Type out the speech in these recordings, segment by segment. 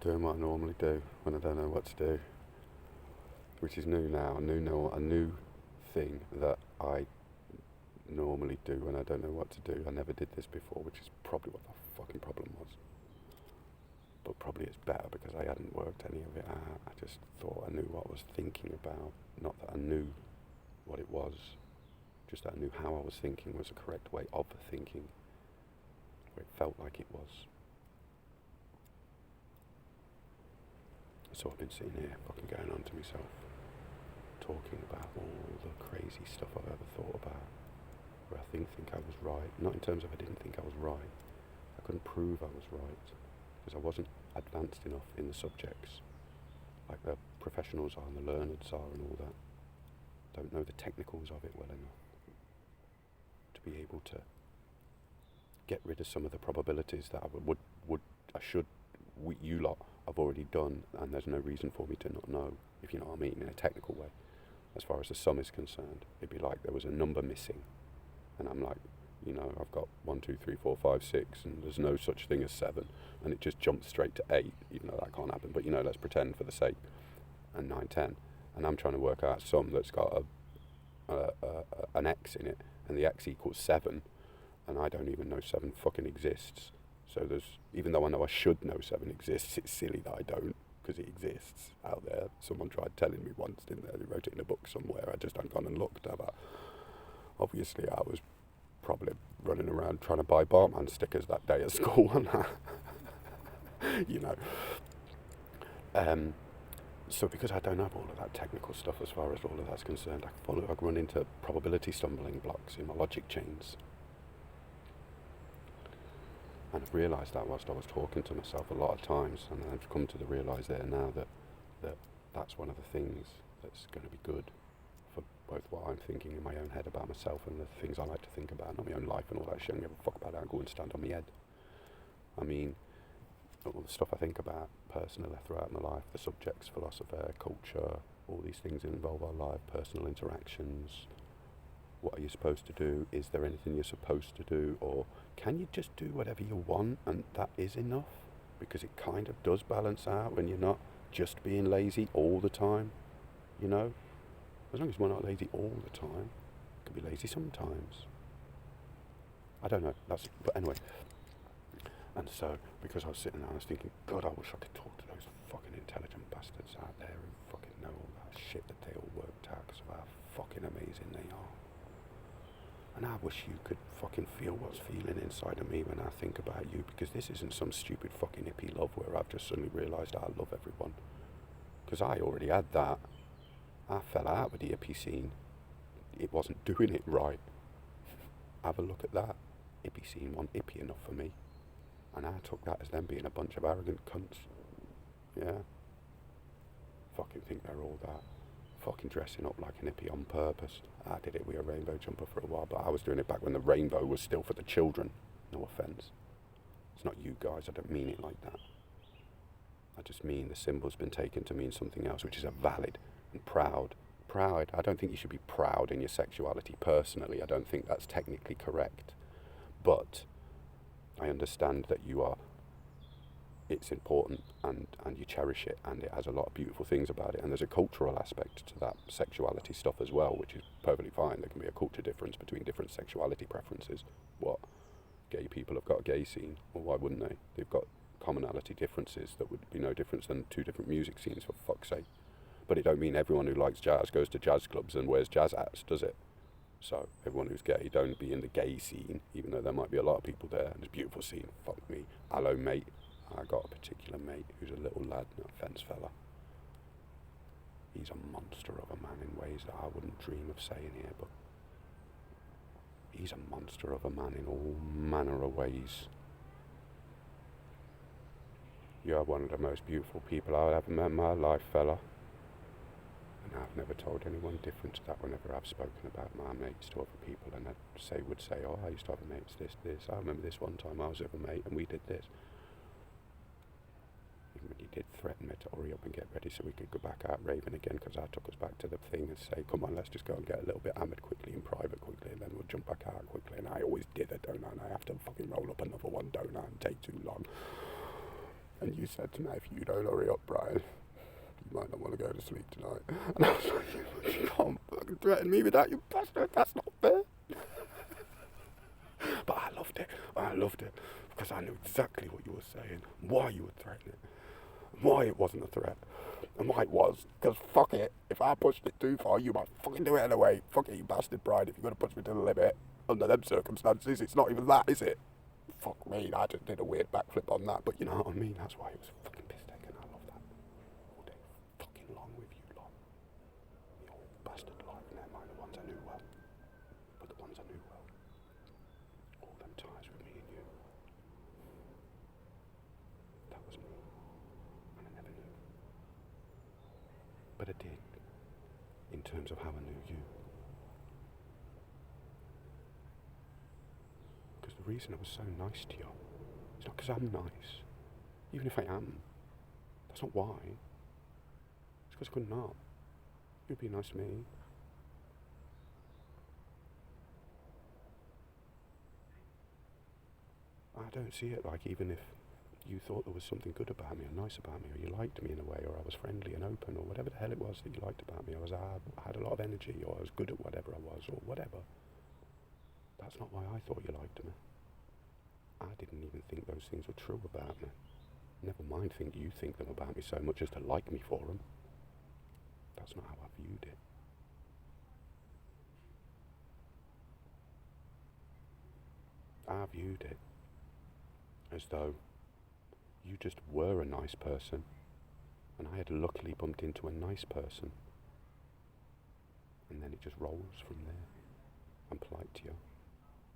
doing what I normally do when I don't know what to do, which is new now. A new thing that I normally do when I don't know what to do. I never did this before, which is probably what the fucking problem was. But probably it's better because I hadn't worked any of it out. I just thought I knew what I was thinking about. Not that I knew what it was, just that I knew how I was thinking was the correct way of thinking, where it felt like it was. So I've been sitting here fucking going on to myself, talking about all the crazy stuff I've ever thought about, where I think I was right. Not in terms of I didn't think I was right. I couldn't prove I was right, because I wasn't advanced enough in the subjects, like the professionals are and the learneds are and all that. Don't know the technicals of it well enough to be able to get rid of some of the probabilities that you lot have already done, and there's no reason for me to not know, if you know what I mean, in a technical way. As far as the sum is concerned, it'd be like there was a number missing, and I'm like, I've got 1, 2, 3, 4, 5, 6, and there's no such thing as 7, and it just jumps straight to 8, even though that can't happen, but let's pretend for the sake, and 9, 10, and I'm trying to work out a sum that's got an x in it, and the x equals 7, and I don't even know 7 fucking exists. So even though I know I should know 7 exists, it's silly that I don't, because it exists out there. Someone tried telling me once, didn't they? They wrote it in a book somewhere. I just hadn't gone and looked at that. Obviously, I was probably running around trying to buy barman stickers that day at school, and So because I don't have all of that technical stuff as far as all of that's concerned, I run into probability stumbling blocks in my logic chains. And I've realised that whilst I was talking to myself a lot of times, and I've come to realise there now that that's one of the things that's going to be good for both what I'm thinking in my own head about myself and the things I like to think about, not my own life and all that shit. I don't give a fuck about that. I go and stand on my head. I mean, all the stuff I think about personally throughout my life, the subjects, philosophy, culture, all these things that involve our life, personal interactions. What are you supposed to do? Is there anything you're supposed to do? Or can you just do whatever you want and that is enough? Because it kind of does balance out when you're not just being lazy all the time, As long as we're not lazy all the time, we can be lazy sometimes. I don't know, but anyway. And so, because I was sitting there, I was thinking, God, I wish I could talk to those fucking intelligent bastards out there who fucking know all that shit that they all worked out because of how fucking amazing they are. And I wish you could fucking feel what's feeling inside of me when I think about you, because this isn't some stupid fucking hippie love where I've just suddenly realised I love everyone. Because I already had that. I fell out with the hippie scene. It wasn't doing it right. Have a look at that. Hippie scene wasn't hippie enough for me. And I took that as them being a bunch of arrogant cunts. Yeah. Fucking think they're all that. Fucking dressing up like an hippie on purpose. I did it with a rainbow jumper for a while, but I was doing it back when the rainbow was still for the children. No offence. It's not you guys, I don't mean it like that. I just mean the symbol's been taken to mean something else, which is a valid and proud. Proud, I don't think you should be proud in your sexuality personally. I don't think that's technically correct. But I understand that it's important and you cherish it, and it has a lot of beautiful things about it, and there's a cultural aspect to that sexuality stuff as well, which is perfectly fine. There can be a culture difference between different sexuality preferences. What? Gay people have got a gay scene, well, why wouldn't they? They've got commonality differences that would be no difference than 2 different music scenes, for fuck's sake. But it don't mean everyone who likes jazz goes to jazz clubs and wears jazz hats, does it? So everyone who's gay, don't be in the gay scene, even though there might be a lot of people there, and there's a beautiful scene. Fuck me. Hello, mate. I got a particular mate who's a little lad, no offence, fella. He's a monster of a man in ways that I wouldn't dream of saying here, but he's a monster of a man in all manner of ways. You're one of the most beautiful people I've ever met in my life, fella. And I've never told anyone different to that whenever I've spoken about my mates to other people, and would say, oh, I used to have a mate, this. I remember this one time I was with a mate and we did this. Even when he did threaten me to hurry up and get ready so we could go back out raving again, because I took us back to the thing and say, come on, let's just go and get a little bit hammered quickly in private quickly, and then we'll jump back out quickly. And I always did it, don't I? And I have to fucking roll up another one, don't I? And take too long. And you said to me, if you don't hurry up, Brian, you might not want to go to sleep tonight. And I was like, you can't fucking threaten me with that, you bastard, that's not fair. But I loved it, because I knew exactly what you were saying, why you were threatening it, why it wasn't a threat, and why it was, because fuck it, if I pushed it too far, you might fucking do it anyway. Fuck it, you bastard, Brian, if you're going to push me to the limit, under them circumstances, it's not even that, is it? Fuck me, I just did a weird backflip on that, but you know what I mean, that's why it was fucking piss taking. I love that. All day fucking long with you lot. The old bastard lot, never mind the ones I knew well. But the ones I knew well, all them ties with me and you. That was me. And I never knew. But I did, in terms of how I knew you. The reason I was so nice to you, it's not because I'm nice. Even if I am, that's not why. It's because I could not. You'd be nice to me. I don't see it like even if you thought there was something good about me or nice about me, or you liked me in a way, or I was friendly and open, or whatever the hell it was that you liked about me, I had a lot of energy, or I was good at whatever I was, or whatever. That's not why I thought you liked me. I didn't even think those things were true about me. Never mind you think them about me so much as to like me for them. That's not how I viewed it. I viewed it as though you just were a nice person, and I had luckily bumped into a nice person, and then it just rolls from there. I'm polite to you,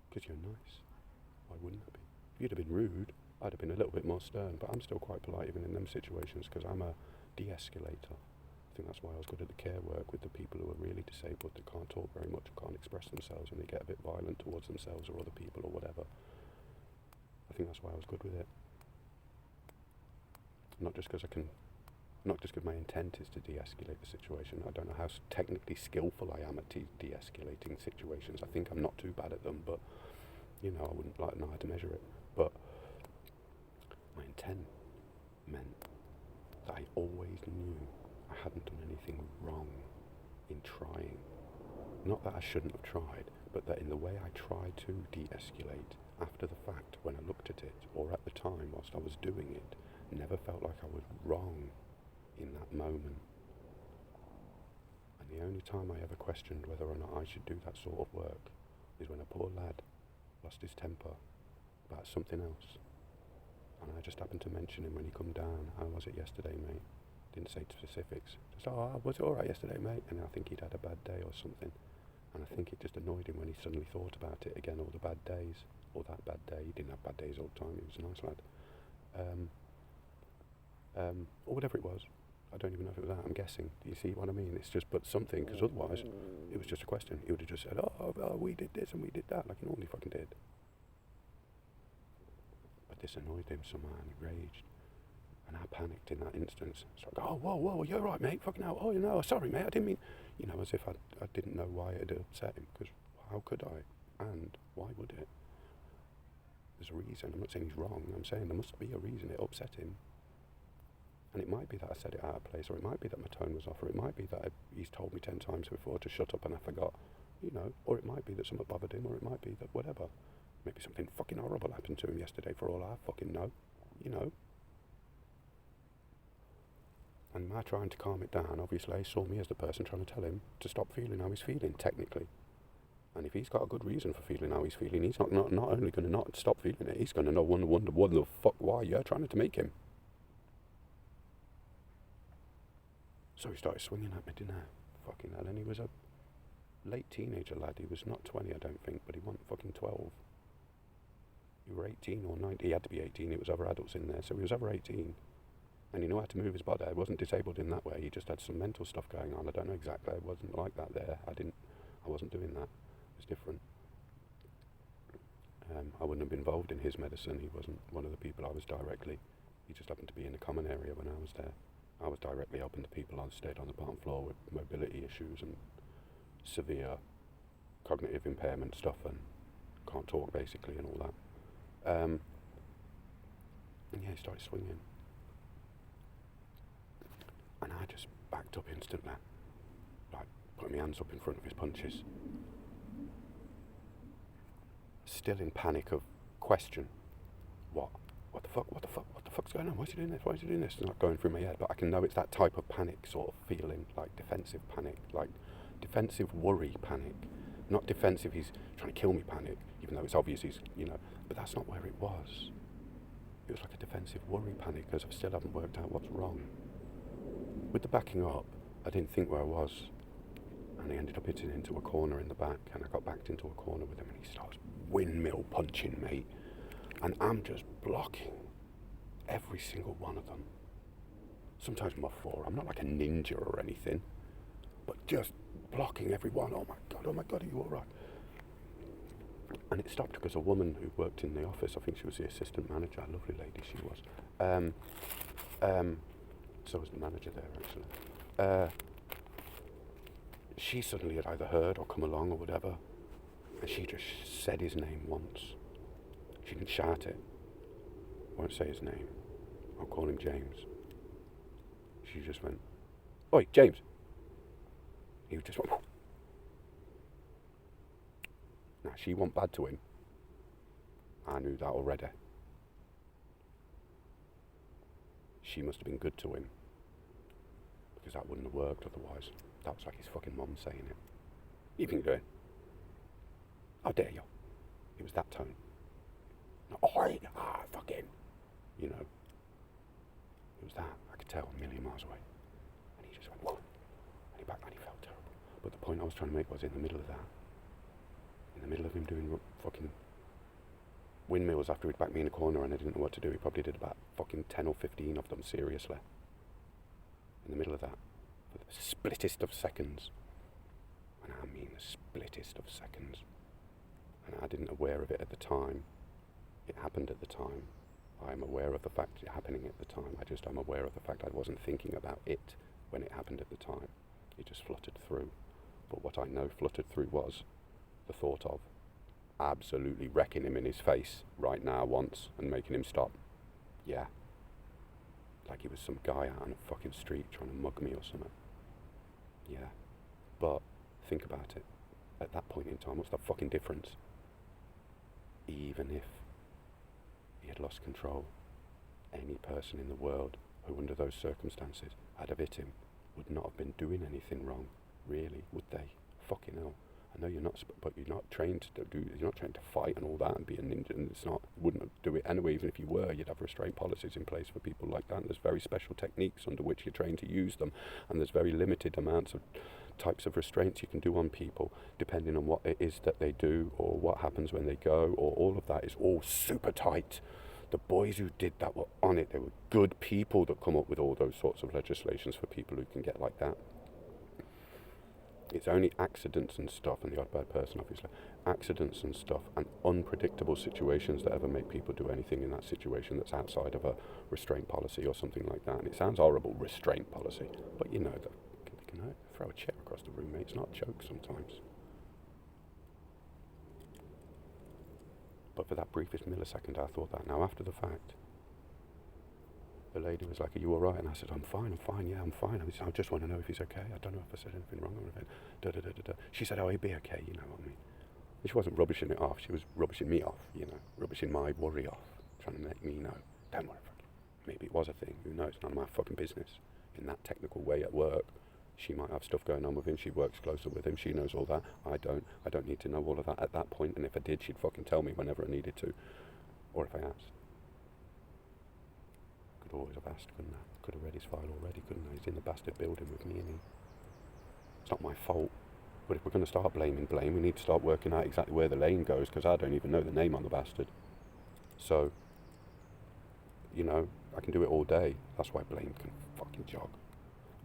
because you're nice. Why wouldn't I be? If you'd have been rude, I'd have been a little bit more stern, but I'm still quite polite even in them situations, because I'm a de-escalator. I think that's why I was good at the care work with the people who are really disabled, that can't talk very much, can't express themselves, and they get a bit violent towards themselves or other people or whatever. I think that's why I was good with it. Not just because my intent is to de-escalate the situation. I don't know how technically skillful I am at de-escalating situations. I think I'm not too bad at them, but I wouldn't like know how to measure it. But my intent meant that I always knew I hadn't done anything wrong in trying. Not that I shouldn't have tried, but that in the way I tried to de-escalate, after the fact, when I looked at it, or at the time whilst I was doing it, never felt like I was wrong in that moment. And the only time I ever questioned whether or not I should do that sort of work is when a poor lad lost his temper about something else. And I just happened to mention him when he come down. How was it yesterday, mate? Didn't say specifics. Just, was it alright yesterday, mate? And I think he'd had a bad day or something. And I think it just annoyed him when he suddenly thought about it again, all the bad days. Or that bad day. He didn't have bad days all the time. He was a nice lad. Or whatever it was. I don't even know if it was that. I'm guessing. Do you see what I mean? It's just but something, because otherwise it was just a question. He would have just said, oh, we did this and we did that, like he normally fucking did. But this annoyed him somehow, and he raged. And I panicked in that instance. It's like, oh, whoa, you're right, mate, fucking hell. Oh, sorry, mate, I didn't mean... as if I didn't know why it had upset him, because how could I? And why would it? There's a reason. I'm not saying he's wrong. I'm saying there must be a reason it upset him. And it might be that I said it out of place, or it might be that my tone was off, or it might be that he's told me 10 times before to shut up and I forgot, or it might be that something bothered him, or it might be that whatever. Maybe something fucking horrible happened to him yesterday for all I fucking know, And my trying to calm it down, obviously, he saw me as the person trying to tell him to stop feeling how he's feeling, technically. And if he's got a good reason for feeling how he's feeling, he's not only going to not stop feeling it, he's going to wonder what the fuck why you're trying to make him. So he started swinging at me, didn't I? Fucking hell. And he was a late teenager lad. He was not 20, I don't think, but he wasn't fucking 12. He was 18 or 19. He had to be 18. It was other adults in there, so he was over 18. And he knew how to move his body. He wasn't disabled in that way. He just had some mental stuff going on. I don't know exactly. It wasn't like that there. I wasn't doing that. It was different. I wouldn't have been involved in his medicine. He wasn't one of the people I was directly. He just happened to be in the common area when I was there. I was directly helping the people on stayed on the bottom floor with mobility issues and severe cognitive impairment stuff and can't talk basically and all that. And yeah, he started swinging. And I just backed up instantly, like putting my hands up in front of his punches. Still in panic of question. What? What the fuck? What the fuck? What the fuck's going on? Why is he doing this? Why is he doing this? It's not going through my head, but I can know it's that type of panic sort of feeling, like defensive panic, like defensive worry panic. Not defensive, he's trying to kill me panic, even though it's obvious he's, but that's not where it was. It was like a defensive worry panic because I still haven't worked out what's wrong. With the backing up, I didn't think where I was, and he ended up hitting into a corner in the back, and I got backed into a corner with him, and he starts windmill punching me, and I'm just blocking every single one of them. Sometimes I'm a four, I'm not like a ninja or anything, but just blocking every one. Oh my god, are you alright? And it stopped because a woman who worked in the office, I think she was the assistant manager, a lovely lady she was, so was the manager there actually, she suddenly had either heard or come along or whatever, and she just said his name once. She didn't shout it, won't say his name, I'll call him James. She just went, "Oi, James." He just went, "Whoa." Now, she wasn't bad to him. I knew that already. She must have been good to him, because that wouldn't have worked otherwise. That was like his fucking mum saying it. "You think you're doing? How dare you?" It was that tone. Not, "Oi, fucking," It was that. I could tell a million miles away. And he just went, "Whoa," and he backed, and he felt terrible. But the point I was trying to make was, in the middle of that, in the middle of him doing fucking windmills after he'd backed me in a corner and I didn't know what to do, he probably did about fucking 10 or 15 of them, seriously. In the middle of that, for the splittest of seconds. And I mean the splittest of seconds. And I didn't aware of it at the time. It happened at the time. I'm aware of the fact it happening at the time. I'm aware of the fact I wasn't thinking about it when it happened at the time. It just fluttered through. But what I know fluttered through was the thought of absolutely wrecking him in his face right now once and making him stop. Yeah. Like he was some guy out on a fucking street trying to mug me or something. Yeah. But think about it. At that point in time, what's the fucking difference? Even if he had lost control, any person in the world who under those circumstances had have hit him would not have been doing anything wrong, really, would they? Fucking hell. I know you're not, but you're not trained to you're not trained to fight and all that and be a ninja, and you wouldn't do it anyway. Even if you were, you'd have restraint policies in place for people like that, and there's very special techniques under which you're trained to use them, and there's very limited amounts of types of restraints you can do on people, depending on what it is that they do, or what happens when they go, or all of that is all super tight. The boys who did that were on it. They were good people that come up with all those sorts of legislations for people who can get like that. It's only accidents and stuff, and the odd bad person, obviously, accidents and stuff and unpredictable situations that ever make people do anything in that situation that's outside of a restraint policy or something like that. And it sounds horrible, restraint policy, but they can throw a chair across the room, mate. It's not a joke sometimes. But for that briefest millisecond, I thought that. Now, after the fact, the lady was like, "Are you all right?" And I said, I'm fine, yeah, I'm fine. I just want to know if he's okay. I don't know if I said anything wrong or anything. She said, "Oh, he'll be okay, you know what I mean." And she wasn't rubbishing it off. She was rubbishing me off, rubbishing my worry off, trying to make me know. Don't worry, maybe it was a thing. Who knows? None of my fucking business. In that technical way at work, she might have stuff going on with him. She works closer with him. She knows all that. I don't need to know all of that at that point. And if I did, she'd fucking tell me whenever I needed to, or if I asked. Could always have asked, couldn't I? Could have read his file already, couldn't I? He's in the bastard building with me, and it's not my fault. But if we're going to start blaming blame, we need to start working out exactly where the lane goes, because I don't even know the name on the bastard. So, I can do it all day. That's why blame can fucking jog.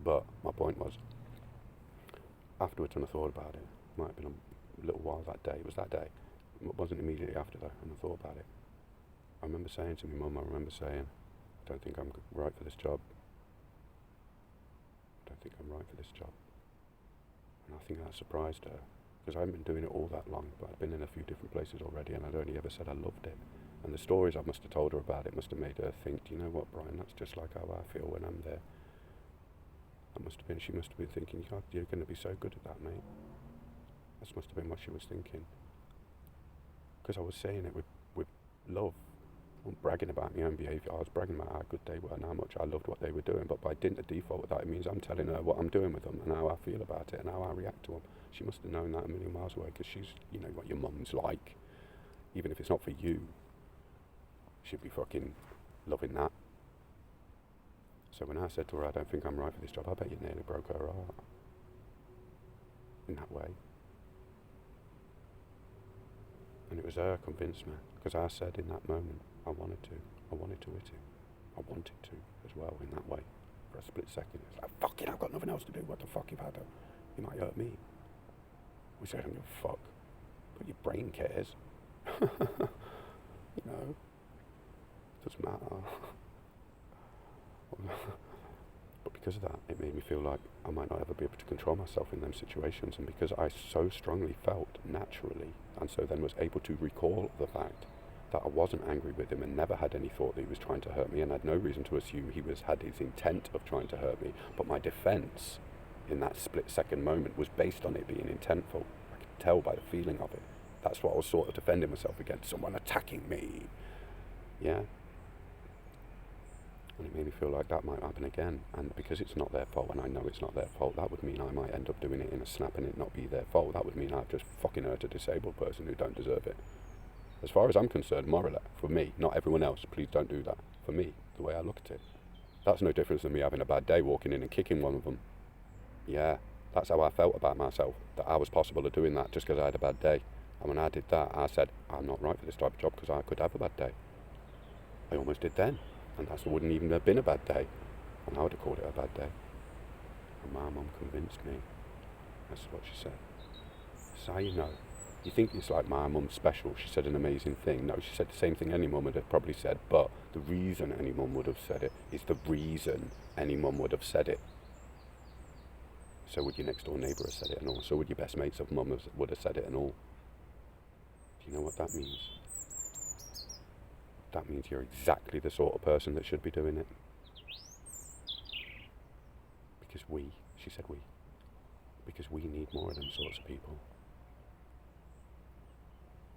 But my point was, afterwards when I thought about it, might have been a little while that day. It was that day. It wasn't immediately after that, and I thought about it. I remember saying to my mum, I don't think I'm right for this job. I don't think I'm right for this job. And I think that surprised her, because I hadn't been doing it all that long, but I'd been in a few different places already, and I'd only ever said I loved it. And the stories I must have told her about it must have made her think, do you know what, Brian, that's just like how I feel when I'm there. She must have been thinking, God, you're going to be so good at that, mate. That must have been what she was thinking. Because I was saying it with love. I wasn't bragging about my own behaviour. I was bragging about how good they were and how much I loved what they were doing. But by dint of default of that, it means I'm telling her what I'm doing with them and how I feel about it and how I react to them. She must have known that a million miles away, because she's, you know, what your mum's like. Even if it's not for you, she'd be fucking loving that. So when I said to her, I don't think I'm right for this job, I bet you nearly broke her heart. In that way. And it was her convinced me, because I said in that moment, I wanted to hit him. I wanted to as well in that way. For a split second, it's like, fuck it, I've got nothing else to do. What the fuck if I don't? He might hurt me. We say, I don't give a fuck. But your brain cares. You know, doesn't matter. But because of that, it made me feel like I might not ever be able to control myself in them situations. And because I so strongly felt naturally, and so then was able to recall the fact that I wasn't angry with him and never had any thought that he was trying to hurt me, and had no reason to assume he had his intent of trying to hurt me, but my defense in that split second moment was based on it being intentful. I could tell by the feeling of it. That's what I was sort of defending myself against, someone attacking me. Yeah. And it made me feel like that might happen again. And because it's not their fault, and I know it's not their fault, that would mean I might end up doing it in a snap and it not be their fault. That would mean I've just fucking hurt a disabled person who don't deserve it. As far as I'm concerned, morally, for me, not everyone else, please don't do that. For me, the way I look at it. That's no difference than me having a bad day, walking in and kicking one of them. Yeah, that's how I felt about myself, that I was possible of doing that just because I had a bad day. And when I did that, I said, I'm not right for this type of job because I could have a bad day. I almost did then. And that wouldn't even have been a bad day. And I would have called it a bad day. And my mum convinced me. That's what she said. That's how you know. You think it's like my mum's special. She said an amazing thing. No, she said the same thing any mum would have probably said. But the reason any mum would have said it is the reason any mum would have said it. So would your next door neighbour have said it and all. So would your best mates of mum would have said it and all. Do you know what that means? That means you're exactly the sort of person that should be doing it. Because she said because we need more of them sorts of people.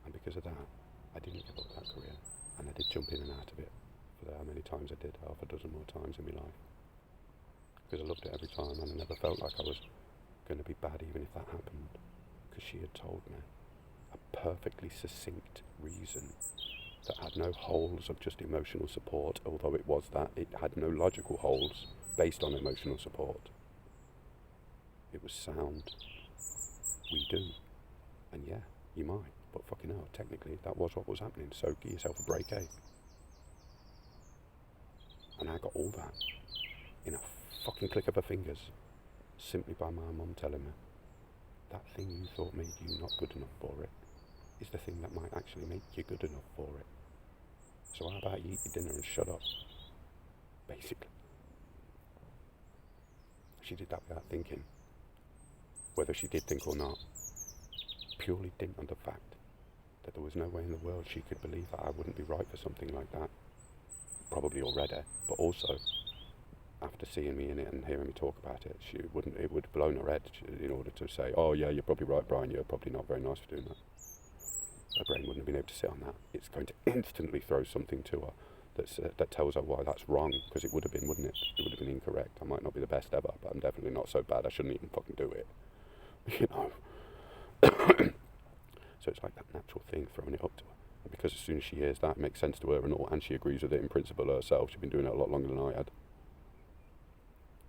And because of that, I didn't give up that career. And I did jump in and out of it for how many times I did, half a dozen more times in my life. Because I loved it every time, and I never felt like I was going to be bad even if that happened. Because she had told me a perfectly succinct reason that had no holes of just emotional support, although it was that. It had no logical holes based on emotional support. It was sound. We do. And yeah, you might, but fucking hell, technically that was what was happening, so give yourself a break, eh? And I got all that in a fucking click of her fingers, simply by my mum telling me that thing you thought made you not good enough for it is the thing that might actually make you good enough for it. So how about you eat your dinner and shut up? Basically. She did that without thinking. Whether she did think or not, purely didn't on the fact that there was no way in the world she could believe that I wouldn't be right for something like that. Probably already, but also after seeing me in it and hearing me talk about it, it would have blown her head in order to say, oh yeah, you're probably right, Brian, you're probably not very nice for doing that. Her brain wouldn't have been able to sit on that. It's going to instantly throw something to her that tells her why that's wrong, because it would have been, wouldn't it? It would have been incorrect. I might not be the best ever, but I'm definitely not so bad I shouldn't even fucking do it. You know? So it's like that natural thing, throwing it up to her. And because as soon as she hears that, it makes sense to her and all, and she agrees with it in principle herself. She's been doing it a lot longer than I had.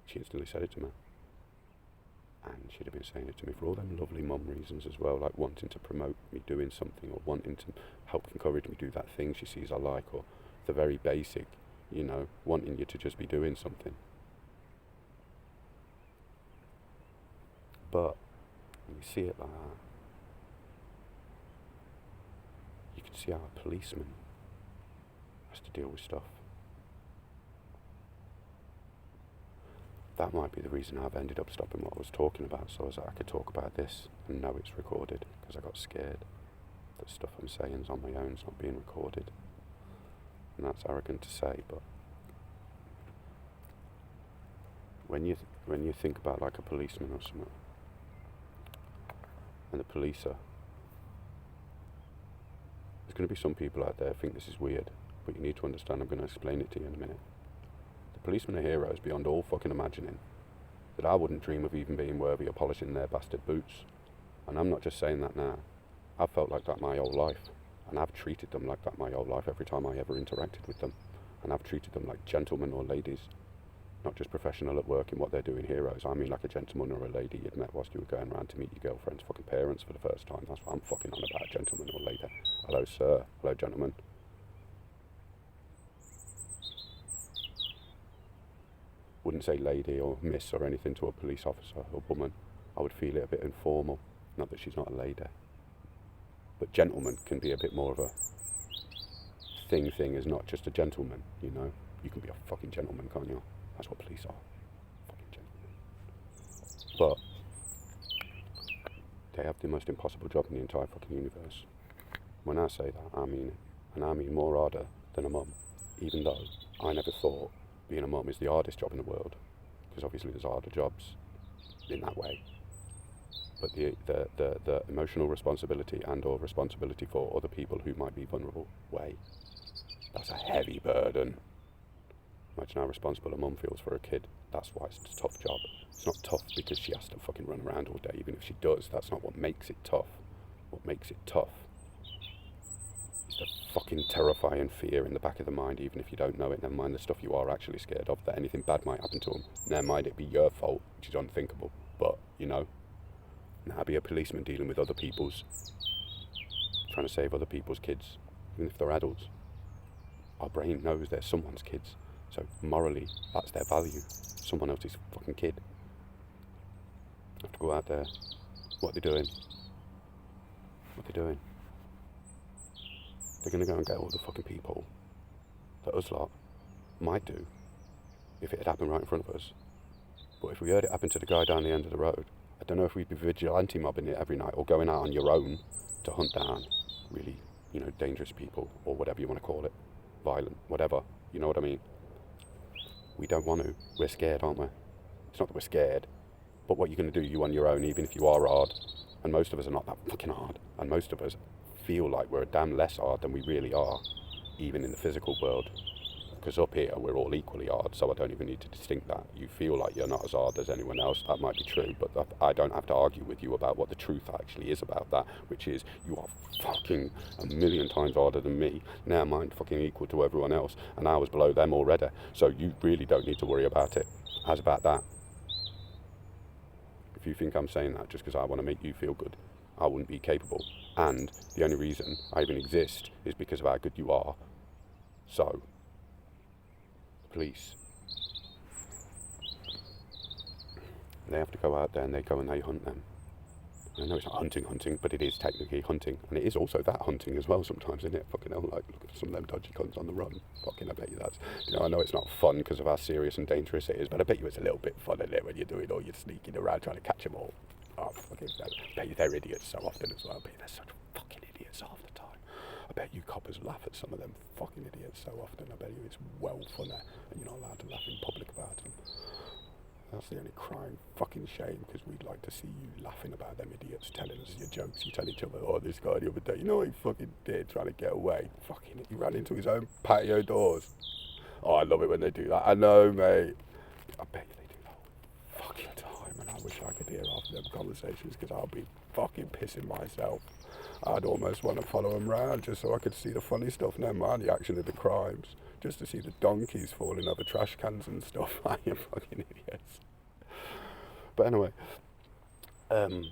She instantly said it to me. And she'd have been saying it to me for all them lovely mum reasons as well, like wanting to promote me doing something, or wanting to help encourage me do that thing she sees I like, or the very basic, you know, wanting you to just be doing something. But when you see it like that, you can see how a policeman has to deal with stuff. That might be the reason I've ended up stopping what I was talking about, so as I could talk about this and know it's recorded, because I got scared that stuff I'm saying is on my own, it's not being recorded. And that's arrogant to say, but when you think about like a policeman or something, and the police are, there's going to be some people out there who think this is weird, but you need to understand, I'm going to explain it to you in a minute. The policemen are heroes beyond all fucking imagining, that I wouldn't dream of even being worthy of polishing their bastard boots. And I'm not just saying that now. I've felt like that my whole life, and I've treated them like that my whole life every time I ever interacted with them. And I've treated them like gentlemen or ladies, not just professional at work in what they're doing heroes. I mean like a gentleman or a lady you'd met whilst you were going around to meet your girlfriend's fucking parents for the first time. That's what I'm fucking on about, gentleman or lady. Hello sir, hello gentleman. Wouldn't say lady or miss or anything to a police officer or woman. I would feel it a bit informal. Not that she's not a lady. But gentleman can be a bit more of a thing is not just a gentleman, you know. You can be a fucking gentleman, can't you? That's what police are. Fucking gentlemen. But they have the most impossible job in the entire fucking universe. When I say that, I mean it. And I mean more harder than a mum. Even though I never thought being a mum is the hardest job in the world. Because obviously there's harder jobs in that way. But the emotional responsibility and or responsibility for other people who might be vulnerable way, that's a heavy burden. Imagine how responsible a mum feels for a kid. That's why it's a tough job. It's not tough because she has to fucking run around all day. Even if she does, that's not what makes it tough. What makes it tough is the fucking terrifying fear in the back of the mind, even if you don't know it. Never mind the stuff you are actually scared of, that anything bad might happen to them. Never mind it be your fault, which is unthinkable. But, you know, now be a policeman dealing with other people's, trying to save other people's kids, even if they're adults. Our brain knows they're someone's kids. So morally, that's their value. Someone else's fucking kid. Have to go out there. What are they doing? What are they doing? They're going to go and get all the fucking people that us lot might do if it had happened right in front of us. But if we heard it happen to the guy down the end of the road, I don't know if we'd be vigilante mobbing it every night or going out on your own to hunt down really, you know, dangerous people or whatever you want to call it. Violent, whatever. You know what I mean? We don't want to. We're scared, aren't we? It's not that we're scared, but what you're going to do, you on your own, even if you are hard, and most of us are not that fucking hard, and most of us feel like we're a damn less hard than we really are, even in the physical world. Because up here, we're all equally hard, so I don't even need to distinct that. You feel like you're not as hard as anyone else, that might be true, but I don't have to argue with you about what the truth actually is about that, which is, you are fucking a million times harder than me. Now mine's fucking equal to everyone else, and I was below them already, so you really don't need to worry about it. How's about that? If you think I'm saying that just because I want to make you feel good, I wouldn't be capable. And the only reason I even exist is because of how good you are. So, police, they have to go out there and they go and they hunt them. I know it's not hunting, but it is technically hunting, and it is also that hunting as well sometimes, isn't it? Fucking hell, like, look at some of them dodgy cunts on the run. Fucking, I bet you that's, you know, I know it's not fun because of how serious and dangerous it is, but I bet you it's a little bit fun, isn't it, when you're doing all your sneaking around trying to catch them all. Oh, fucking, I bet you they're idiots so often as well. I bet you they're such fucking idiots half the time. I bet you coppers laugh at some of them fucking idiots so often. I bet you it's well funny, and you're not allowed to laugh in public about them. That's the only crying fucking shame, because we'd like to see you laughing about them idiots, telling us your jokes. You tell each other, oh, this guy the other day, you know what he fucking did trying to get away? Fucking, he ran into his own patio doors. Oh, I love it when they do that. I know, mate. I bet you they do that all fucking time, and I wish I could hear half of them conversations, because I'll be fucking pissing myself. I'd almost want to follow them round just so I could see the funny stuff, never mind the action of the crimes. Just to see the donkeys falling over trash cans and stuff. I am fucking idiots. But anyway, so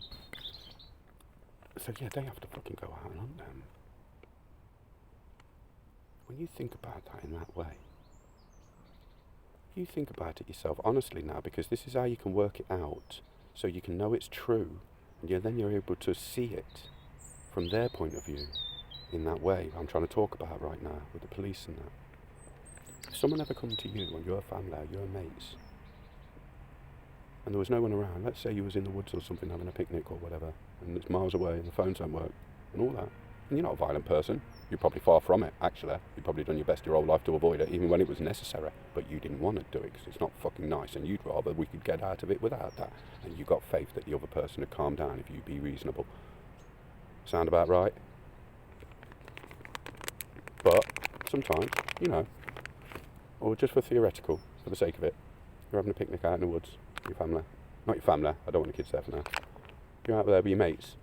yeah, they have to fucking go out and hunt them. When you think about that in that way, you think about it yourself honestly now, because this is how you can work it out, so you can know it's true, and then you're able to see it from their point of view in that way I'm trying to talk about right now with the police and that. If someone ever come to you or your family or your mates and there was no one around, let's say you was in the woods or something having a picnic or whatever, and it's miles away and the phones don't work and all that, And you're not a violent person. You're probably far from it, actually. You've probably done your best your whole life to avoid it, even when it was necessary. But you didn't want to do it because it's not fucking nice, and you'd rather we could get out of it without that. And you got faith that the other person would calm down if you be reasonable. Sound about right? But sometimes, or just for theoretical, for the sake of it, you're having a picnic out in the woods with your family. Not your family, I don't want the kids there for now. You're out there with your mates.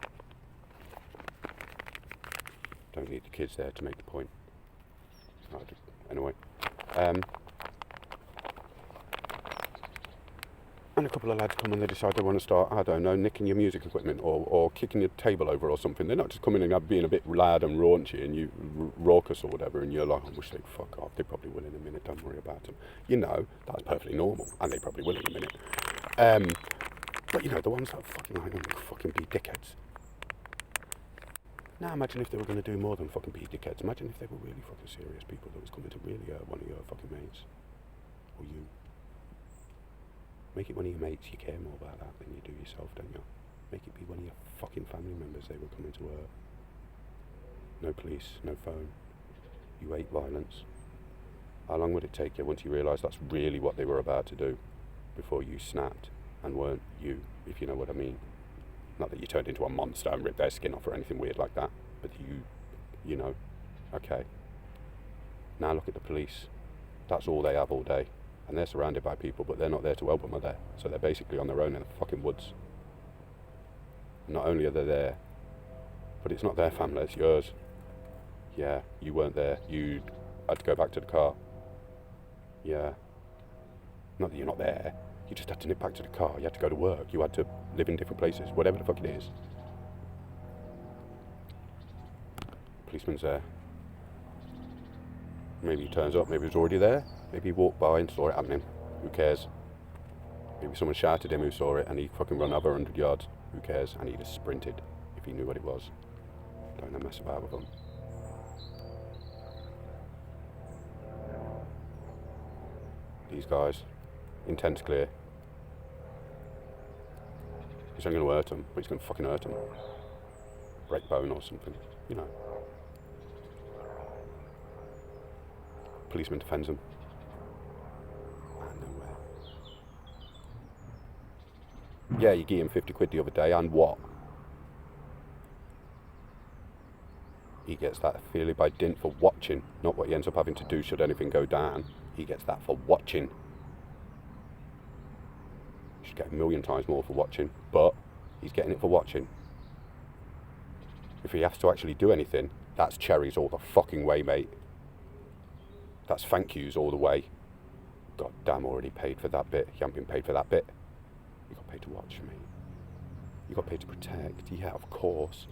Don't need the kids there to make the point. Anyway. And a couple of lads come and they decide they want to start, I don't know, nicking your music equipment or kicking your table over or something. They're not just coming in and being a bit loud and raunchy and you raucous or whatever, and you're like, I wish they'd fuck off. They probably will in a minute, don't worry about them. That's perfectly normal, and they probably will in a minute. But the ones that fucking be dickheads. Now imagine if they were going to do more than fucking be dickheads. Imagine if they were really fucking serious people that was coming to really hurt one of your fucking mates. Or you. Make it one of your mates, you care more about that than you do yourself, don't you? Make it be one of your fucking family members they were coming to hurt. No police, no phone. You hate violence. How long would it take you once you realised that's really what they were about to do before you snapped and weren't you, if you know what I mean? Not that you turned into a monster and ripped their skin off or anything weird like that, but okay. Now look at the police. That's all they have all day. And they're surrounded by people, but they're not there to help them, are they? So they're basically on their own in the fucking woods. Not only are they there, but it's not their family, it's yours. Yeah, you weren't there. You had to go back to the car. Yeah. Not that you're not there. You just had to nip back to the car. You had to go to work. You had to live in different places. Whatever the fuck it is. Policeman's there. Maybe he turns up. Maybe he's already there. Maybe he walked by and saw it happening. Who cares? Maybe someone shouted at him who saw it and he fucking run over 100 yards. Who cares? And he just sprinted if he knew what it was. Don't mess about with them. These guys, intent's clear. He's only going to hurt them, but he's going to fucking hurt them. Break bone or something, Policeman defends him. And nowhere. Yeah, you gave him 50 quid the other day, and what? He gets that fairly by dint for watching, not what he ends up having to do should anything go down. He gets that for watching. He should get 1,000,000 times more for watching, but he's getting it for watching. If he has to actually do anything, that's cherries all the fucking way, mate. That's thank yous all the way. God damn, already paid for that bit. You haven't been paid for that bit. You got paid to watch, mate. You got paid to protect. Yeah, of course.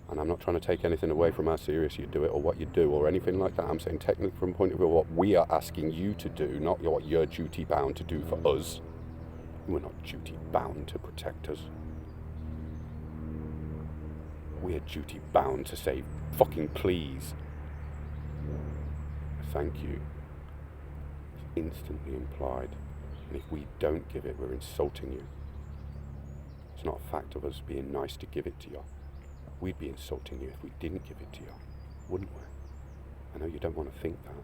And I'm not trying to take anything away from how serious you do it or what you do or anything like that. I'm saying technically from the point of view of what we are asking you to do, not what you're duty bound to do for us. We're not duty bound to protect us. We're duty bound to say fucking please. Thank you. It's instantly implied. And if we don't give it, we're insulting you. It's not a fact of us being nice to give it to you. We'd be insulting you if we didn't give it to you, wouldn't we? I know you don't want to think that.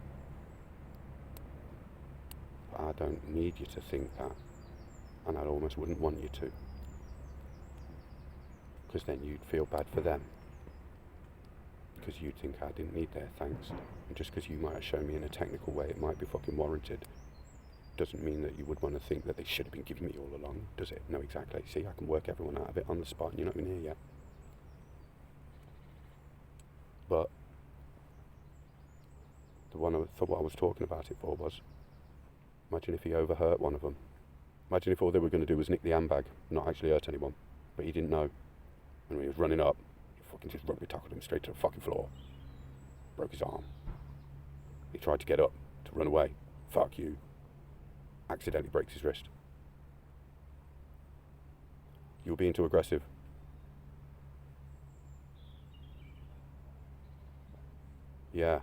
But I don't need you to think that. And I almost wouldn't want you to. Because then you'd feel bad for them. Because you'd think I didn't need their thanks. And just because you might have shown me in a technical way it might be fucking warranted, doesn't mean that you would want to think that they should have been giving me all along, does it? No, exactly. See, I can work everyone out of it on the spot and you're not even here yet. But what I was talking about it for was, imagine if he overhurt one of them. Imagine if all they were going to do was nick the handbag, not actually hurt anyone. But he didn't know. And when he was running up, he fucking just rugby tackled him straight to the fucking floor. Broke his arm. He tried to get up, to run away. Fuck you. Accidentally breaks his wrist. You were being too aggressive. Yeah.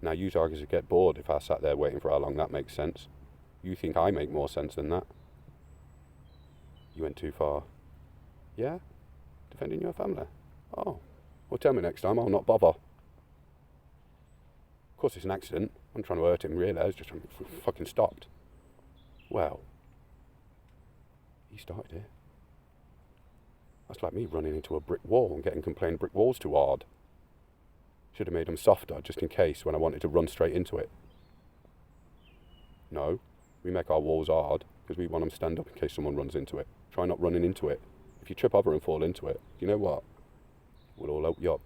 Now you argues would get bored if I sat there waiting for how long that makes sense. You think I make more sense than that? You went too far. Yeah? Defending your family? Oh. Well, tell me next time, I'll not bother. Of course it's an accident. I'm trying to hurt him, really. I was just trying to fucking stopped. Well, he started it. That's like me running into a brick wall and getting complained brick wall's too hard. Should have made them softer, just in case, when I wanted to run straight into it. No, we make our walls hard because we want them to stand up in case someone runs into it. Try not running into it. If you trip over and fall into it, you know what? We'll all help you up.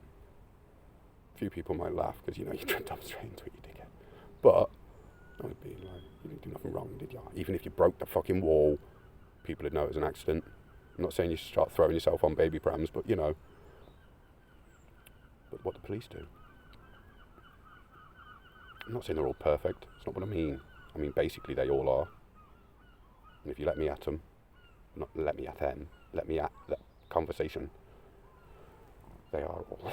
A few people might laugh because, you tripped up straight into it, you dickhead. But, I would be like, you didn't do nothing wrong, did you? Even if you broke the fucking wall, people would know it was an accident. I'm not saying you should start throwing yourself on baby prams, but, But what do police do? I'm not saying they're all perfect. It's not what I mean. I mean, basically, they all are. And if you let me at them, not let me at them, let me at the conversation, they are all.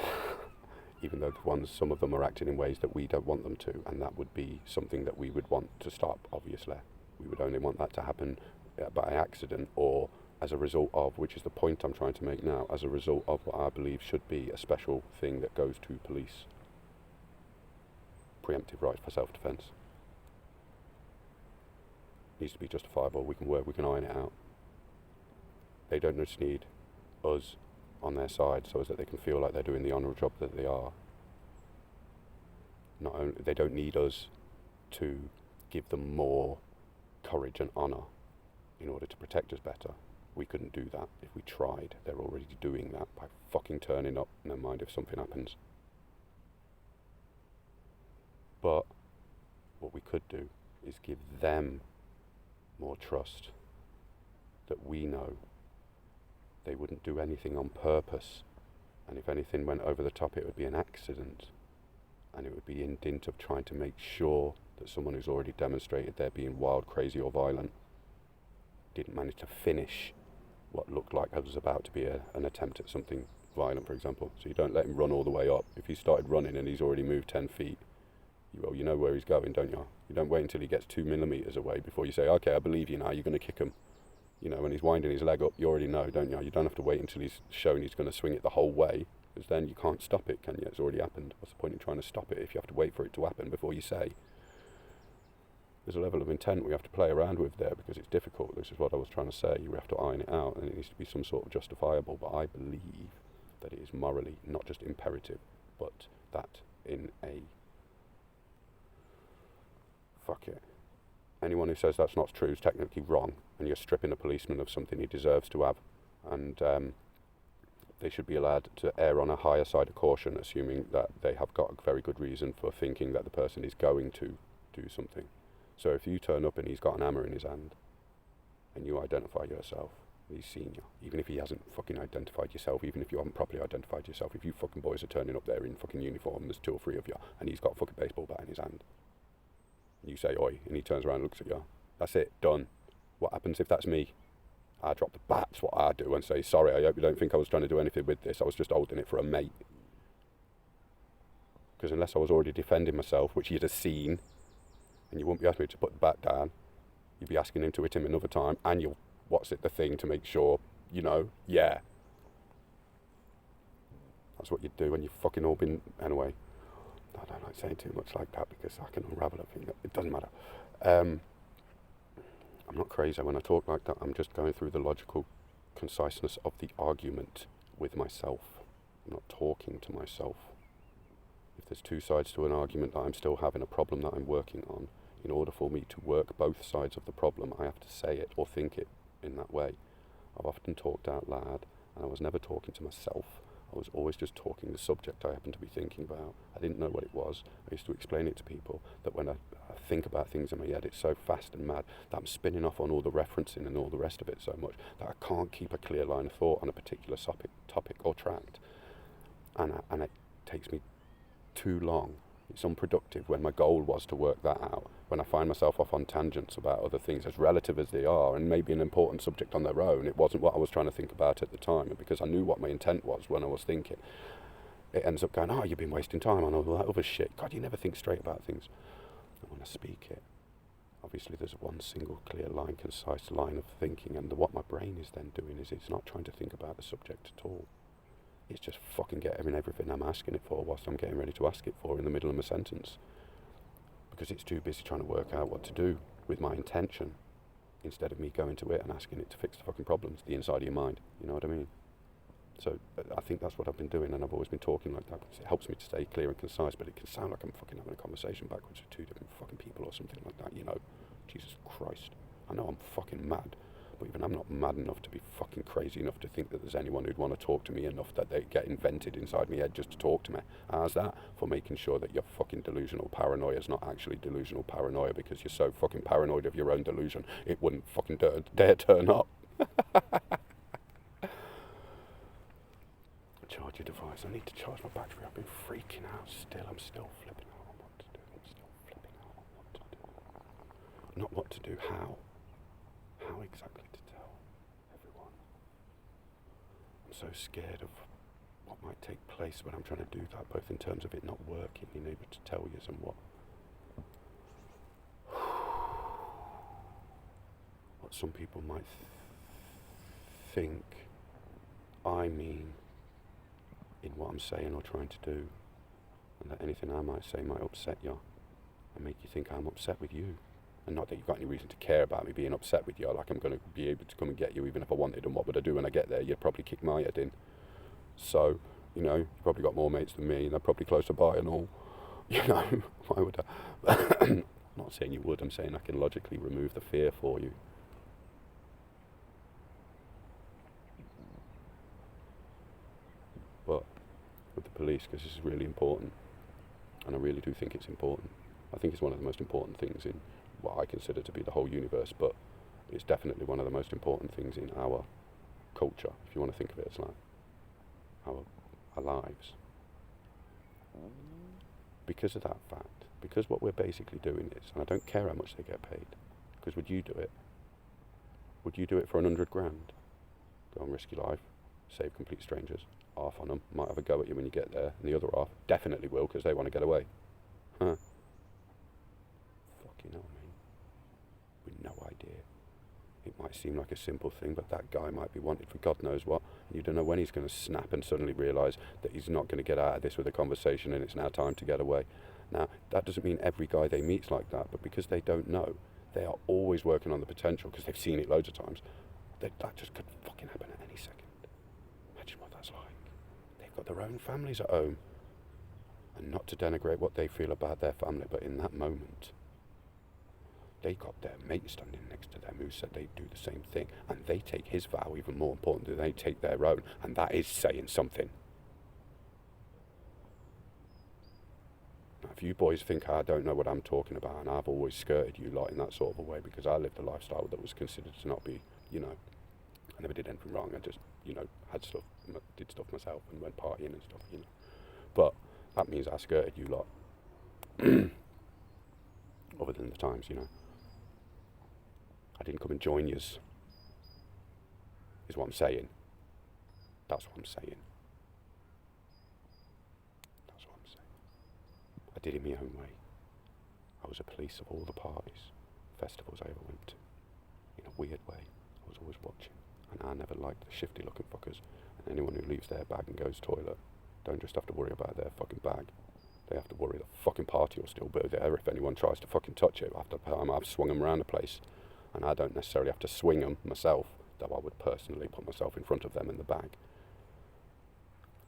Even though some of them are acting in ways that we don't want them to, and that would be something that we would want to stop, obviously. We would only want that to happen by accident or as a result of, which is the point I'm trying to make now, as a result of what I believe should be a special thing that goes to police. Preemptive right for self-defence. Needs to be justifiable. We can work, we can iron it out. They don't just need us on their side so as that they can feel like they're doing the honourable job that they are. Not only, they don't need us to give them more courage and honour in order to protect us better. We couldn't do that if we tried. They're already doing that by fucking turning up, no mind if something happens. But what we could do is give them more trust that we know they wouldn't do anything on purpose, and if anything went over the top, it would be an accident, and it would be in dint of trying to make sure that someone who's already demonstrated they're being wild, crazy or violent didn't manage to finish what looked like it was about to be an attempt at something violent, for example. So you don't let him run all the way up. If he started running and he's already moved 10 feet, you know where he's going, don't you? You don't wait until he gets 2 millimetres away before you say, okay, I believe you now, you're going to kick him. When he's winding his leg up, you already know, don't you? You don't have to wait until he's shown he's going to swing it the whole way, because then you can't stop it, can you? It's already happened. What's the point in trying to stop it if you have to wait for it to happen before you say? There's a level of intent we have to play around with there because it's difficult. This is what I was trying to say. We have to iron it out, and it needs to be some sort of justifiable, but I believe that it is morally not just imperative, but that in a... Fuck it. Anyone who says that's not true is technically wrong, and you're stripping a policeman of something he deserves to have, and they should be allowed to err on a higher side of caution, assuming that they have got a very good reason for thinking that the person is going to do something. So if you turn up and he's got an hammer in his hand, and you identify yourself, he's seen you, even if he hasn't fucking identified yourself, even if you haven't properly identified yourself, if you fucking boys are turning up there in fucking uniform, there's 2 or 3 of you, and he's got a fucking baseball bat in his hand, you say oi, and he turns around and looks at you. That's it, done. What happens if that's me? I drop the bat, that's what I do, and say, sorry, I hope you don't think I was trying to do anything with this, I was just holding it for a mate. Because unless I was already defending myself, which you'd have seen, and you wouldn't be asking me to put the bat down, you'd be asking him to hit him another time, and you'll the thing to make sure, yeah. That's what you'd do when you've fucking all been, anyway. I don't like saying too much like that because I can unravel everything. It doesn't matter. I'm not crazy when I talk like that. I'm just going through the logical conciseness of the argument with myself. I'm not talking to myself. If there's 2 sides to an argument that I'm still having a problem that I'm working on, in order for me to work both sides of the problem, I have to say it or think it in that way. I've often talked out loud, and I was never talking to myself. I was always just talking the subject I happened to be thinking about. I didn't know what it was. I used to explain it to people that when I think about things in my head, it's so fast and mad that I'm spinning off on all the referencing and all the rest of it so much that I can't keep a clear line of thought on a particular topic or tract. And it takes me too long. It's unproductive when my goal was to work that out. When I find myself off on tangents about other things, as relative as they are, and maybe an important subject on their own, it wasn't what I was trying to think about at the time, and because I knew what my intent was when I was thinking, it ends up going, you've been wasting time on all that other shit. God, you never think straight about things. And when I speak it, obviously there's one single clear line, concise line of thinking, and what my brain is then doing is it's not trying to think about the subject at all. It's just fucking getting everything I'm asking it for whilst I'm getting ready to ask it for in the middle of my sentence. Because it's too busy trying to work out what to do with my intention instead of me going to it and asking it to fix the fucking problems, the inside of your mind. You know what I mean? So I think that's what I've been doing, and I've always been talking like that because it helps me to stay clear and concise, but it can sound like I'm fucking having a conversation backwards with two different fucking people or something like that, you know? Jesus Christ. I know I'm fucking mad, but even I'm not mad enough to be fucking crazy enough to think that there's anyone who'd want to talk to me enough that they get invented inside my head just to talk to me. How's that for making sure that your fucking delusional paranoia is not actually delusional paranoia because you're so fucking paranoid of your own delusion it wouldn't fucking dare turn up. Charge your device. I need to charge my battery. I've been freaking out still. I'm still flipping out on what to do. I'm still flipping out on what to do. Not what to do, how. How exactly to tell everyone. I'm so scared of what might take place when I'm trying to do that, both in terms of it not working, being able to tell you and what some people might think I mean in what I'm saying or trying to do, and that anything I might say might upset you and make you think I'm upset with you. And not that you've got any reason to care about me being upset with you, like I'm going to be able to come and get you even if I wanted, and what would I do when I get there? You'd probably kick my head in. So, you know, you've probably got more mates than me, and they're probably closer by and all. You know, why would I? I'm not saying you would, I'm saying I can logically remove the fear for you. But with the police, because this is really important, and I really do think it's important. I think it's one of the most important things in what I consider to be the whole universe, but it's definitely one of the most important things in our culture, if you want to think of it as like our lives. Because of that fact, because what we're basically doing is, and I don't care how much they get paid, because would you do it? Would you do it for 100 grand? Go and risk your life, save complete strangers, half on them, might have a go at you when you get there, and the other half definitely will because they want to get away. Huh. Fucking hell, man. With no idea. It might seem like a simple thing, but that guy might be wanted for God knows what, and you don't know when he's going to snap and suddenly realise that he's not going to get out of this with a conversation and it's now time to get away. Now, that doesn't mean every guy they meet's like that, but because they don't know, they are always working on the potential, because they've seen it loads of times, that just could fucking happen at any second. Imagine what that's like. They've got their own families at home. And not to denigrate what they feel about their family, but in that moment, they got their mate standing next to them who said they'd do the same thing, and they take his vow even more important than they take their own, and that is saying something. Now, if you boys think I don't know what I'm talking about, and I've always skirted you lot in that sort of a way because I lived a lifestyle that was considered to not be, you know, I never did anything wrong. I just, you know, had stuff, did stuff myself and went partying and stuff, you know. But that means I skirted you lot. Other than the times, you know. I didn't come and join yous, is what I'm saying. That's what I'm saying. That's what I'm saying. I did it my own way. I was a police of all the parties, festivals I ever went to. In a weird way, I was always watching. And I never liked the shifty looking fuckers. And anyone who leaves their bag and goes toilet don't just have to worry about their fucking bag. They have to worry the fucking party will still be there if anyone tries to fucking touch it after the time I've swung them around the place. And I don't necessarily have to swing them myself, though I would personally put myself in front of them in the bag.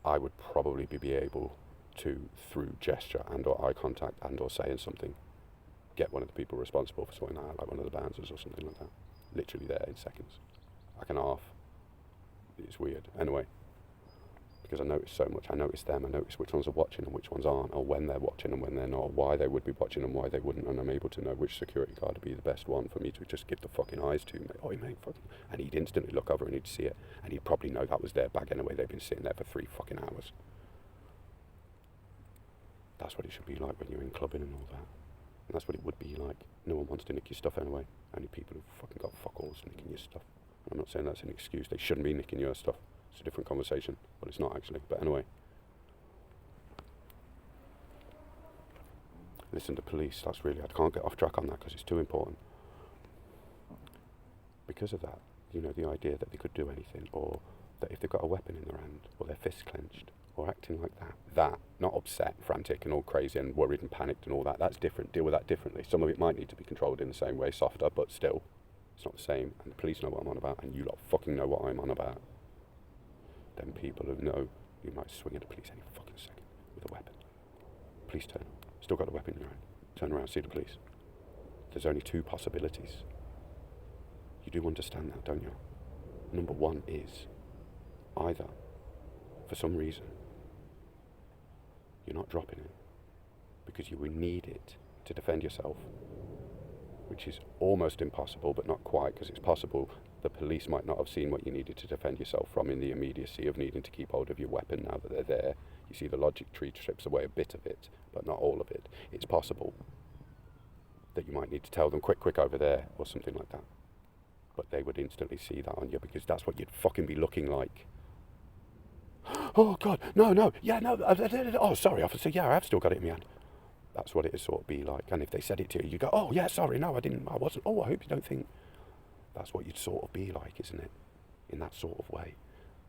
I would probably be able to, through gesture and or eye contact and or saying something, get one of the people responsible for sorting that out, like one of the bouncers or something like that. Literally there in seconds. I can half. It's weird. Anyway, because I notice so much. I notice them. I notice which ones are watching and which ones aren't, or when they're watching and when they're not, or why they would be watching and why they wouldn't, and I'm able to know which security guard would be the best one for me to just give the fucking eyes to. Mate, oi mate, fucking, and he'd instantly look over and he'd see it, and he'd probably know that was their bag anyway. They've been sitting there for 3 fucking hours. That's what it should be like when you're in clubbing and all that. And that's what it would be like. No one wants to nick your stuff anyway. Only people who've fucking got fuck alls nicking your stuff. And I'm not saying that's an excuse. They shouldn't be nicking your stuff. It's a different conversation. Well, it's not actually. But anyway. Listen to police. That's really... I can't get off track on that because it's too important. Because of that, you know, the idea that they could do anything, or that if they've got a weapon in their hand, or their fists clenched, or acting like that, not upset, frantic and all crazy and worried and panicked and all that, that's different. Deal with that differently. Some of it might need to be controlled in the same way, softer, but still, it's not the same. And the police know what I'm on about, and you lot fucking know what I'm on about. Them people who know you might swing at the police any fucking second with a weapon. Police turn, still got a weapon in your hand. Turn around, see the police. There's only two possibilities. You do understand that, don't you? Number one is either, for some reason, you're not dropping it because you will need it to defend yourself, which is almost impossible, but not quite, because it's possible the police might not have seen what you needed to defend yourself from in the immediacy of needing to keep hold of your weapon now that they're there. You see, the logic tree strips away a bit of it, but not all of it. It's possible that you might need to tell them, quick, over there, or something like that. But they would instantly see that on you, because that's what you'd fucking be looking like. Oh, God, no, yeah, no, oh, sorry, officer, yeah, I have still got it in my hand. That's what it would sort of be like. And if they said it to you, you go, oh, yeah, sorry, no, I wasn't, oh, I hope you don't think. That's what you'd sort of be like, isn't it? In that sort of way.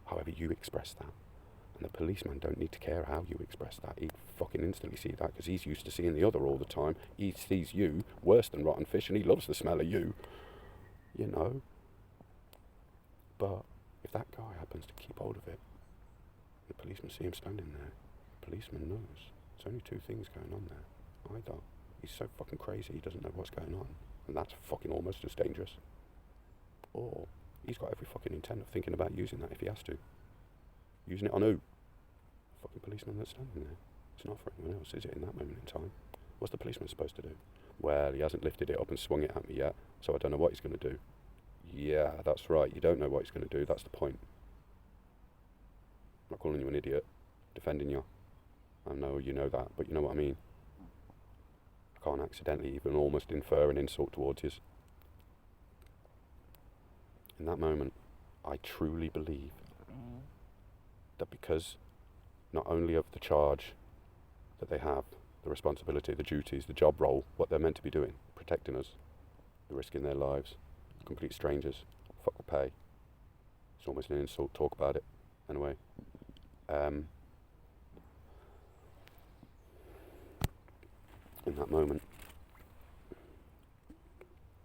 However you express that. And the policeman don't need to care how you express that. He'd fucking instantly see that, because he's used to seeing the other all the time. He sees you worse than rotten fish, and he loves the smell of you. You know. But if that guy happens to keep hold of it, the policeman see him standing there. The policeman knows. There's only two things going on there. Either he's so fucking crazy he doesn't know what's going on, and that's fucking almost as dangerous. Or he's got every fucking intent of thinking about using that if he has to. Using it on who? The fucking policeman that's standing there. It's not for anyone else, is it, in that moment in time? What's the policeman supposed to do? Well, he hasn't lifted it up and swung it at me yet, so I don't know what he's going to do. Yeah, that's right, you don't know what he's going to do, that's the point. I'm not calling you an idiot, defending you. I know you know that, but you know what I mean. I can't accidentally even almost infer an insult towards you. In that moment, I truly believe that because not only of the charge that they have, the responsibility, the duties, the job role, what they're meant to be doing, protecting us, they're risking their lives, complete strangers, fuck the pay. It's almost an insult, talk about it, anyway. In that moment,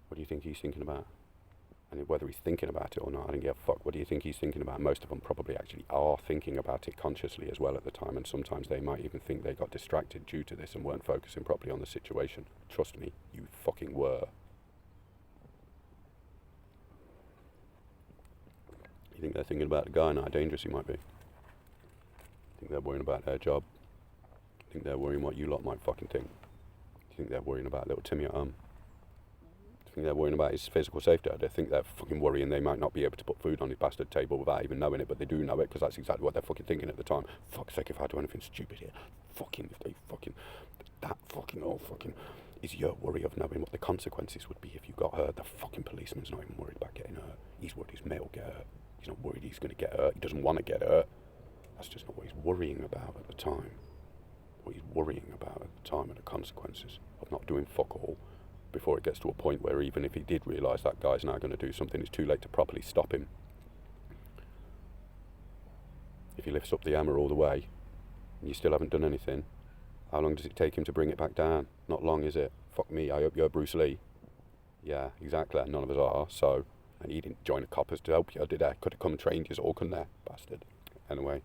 what do you think he's thinking about? And whether he's thinking about it or not, I don't give a fuck. What do you think he's thinking about? Most of them probably actually are thinking about it consciously as well at the time, and sometimes they might even think they got distracted due to this and weren't focusing properly on the situation. Trust me, you fucking were. You think they're thinking about the guy and how dangerous he might be? Think they're worrying about their job? Think they're worrying what you lot might fucking think? Think they're worrying about little Timmy at home? Think they're worrying about his physical safety? They think they're fucking worrying they might not be able to put food on his bastard table without even knowing it, but they do know it because that's exactly what they're fucking thinking at the time. Fuck's sake, if I do anything stupid here, fucking, if they fucking, that fucking, all fucking, is your worry of knowing what the consequences would be if you got hurt. The fucking policeman's not even worried about getting hurt. He's worried his mate will get hurt. He's not worried he's going to get hurt. He doesn't want to get hurt. That's just not what he's worrying about at the time. What he's worrying about at the time are the consequences of not doing fuck all before it gets to a point where even if he did realise that guy's now going to do something, it's too late to properly stop him. If he lifts up the hammer all the way and you still haven't done anything, how long does it take him to bring it back down? Not long, is it? Fuck me, I hope you're Bruce Lee. Yeah, exactly, none of us are, so... And he didn't join the coppers to help you, did he? Could have come and trained you all, couldn't they? Bastard. Anyway.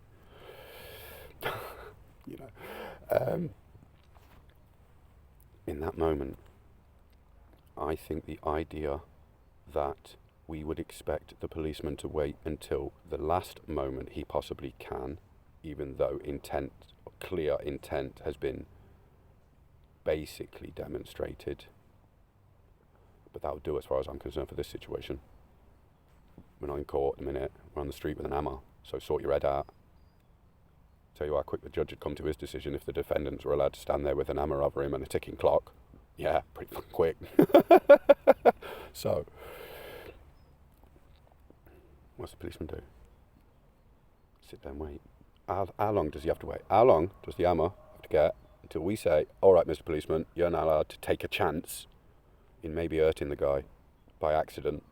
You know. In that moment, I think the idea that we would expect the policeman to wait until the last moment he possibly can, even though clear intent has been basically demonstrated. But that would do as far as I'm concerned for this situation. We're not in court in a minute, we're on the street with an hammer, so sort your head out. Tell you how quick the judge would come to his decision if the defendants were allowed to stand there with an hammer over him and a ticking clock. Yeah, pretty fucking quick. So, what's the policeman do? Sit there and wait. How long does he have to wait? How long does the hammer have to get until we say, all right, Mr. Policeman, you're now allowed to take a chance in maybe hurting the guy by accident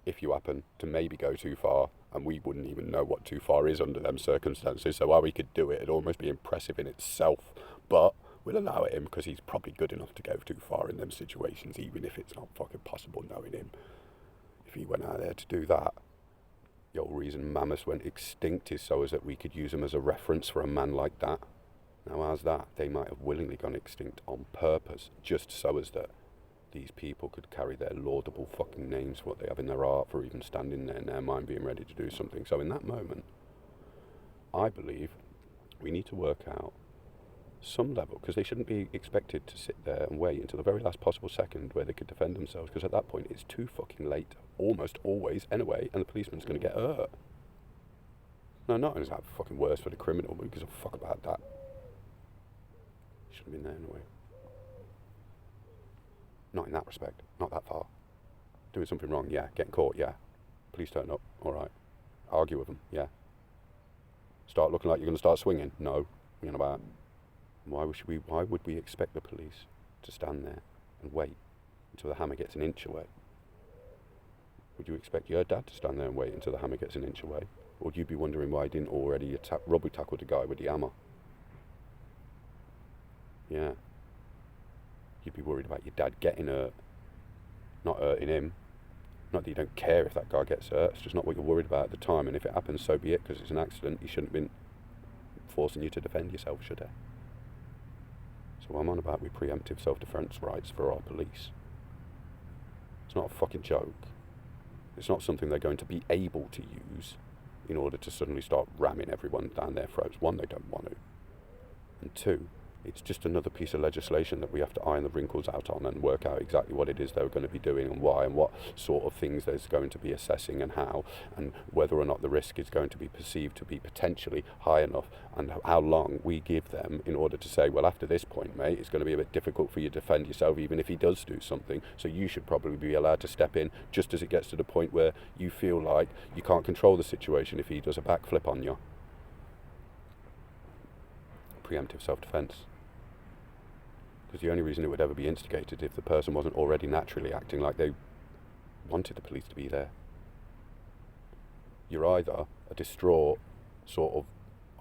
if you happen to maybe go too far and we wouldn't even know what too far is under them circumstances, so while we could do it, it'd almost be impressive in itself, but we'll allow it him because he's probably good enough to go too far in them situations, even if it's not fucking possible knowing him. If he went out there to do that, the whole reason mammoths went extinct is so as that we could use them as a reference for a man like that. Now, as that, they might have willingly gone extinct on purpose, just so as that these people could carry their laudable fucking names for what they have in their art, for even standing there in their mind being ready to do something. So in that moment, I believe we need to work out some level, because they shouldn't be expected to sit there and wait until the very last possible second where they could defend themselves, because at that point it's too fucking late, almost always anyway, and the policeman's going to get hurt. No, not only is that fucking worse for the criminal, but because of fuck about that. Shouldn't have been there anyway. Not in that respect, not that far. Doing something wrong, yeah. Getting caught, yeah. Police turn up, alright. Argue with them, yeah. Start looking like you're going to start swinging, no. You know about. Why would we expect the police to stand there and wait until the hammer gets an inch away? Would you expect your dad to stand there and wait until the hammer gets an inch away? Or would you be wondering why he didn't already rugby tackle the guy with the hammer? Yeah. You'd be worried about your dad getting hurt, not hurting him. Not that you don't care if that guy gets hurt, it's just not what you're worried about at the time, and if it happens, so be it, because it's an accident. He shouldn't have been forcing you to defend yourself, should he? So I'm on about with preemptive self-defense rights for our police. It's not a fucking joke. It's not something they're going to be able to use in order to suddenly start ramming everyone down their throats. One, they don't want to. And two, it's just another piece of legislation that we have to iron the wrinkles out on and work out exactly what it is they're going to be doing and why, and what sort of things there's going to be assessing and how, and whether or not the risk is going to be perceived to be potentially high enough, and how long we give them in order to say, well, after this point, mate, it's going to be a bit difficult for you to defend yourself even if he does do something, so you should probably be allowed to step in just as it gets to the point where you feel like you can't control the situation if he does a backflip on you. Preemptive self-defense. Because the only reason it would ever be instigated if the person wasn't already naturally acting like they wanted the police to be there. You're either a distraught, sort of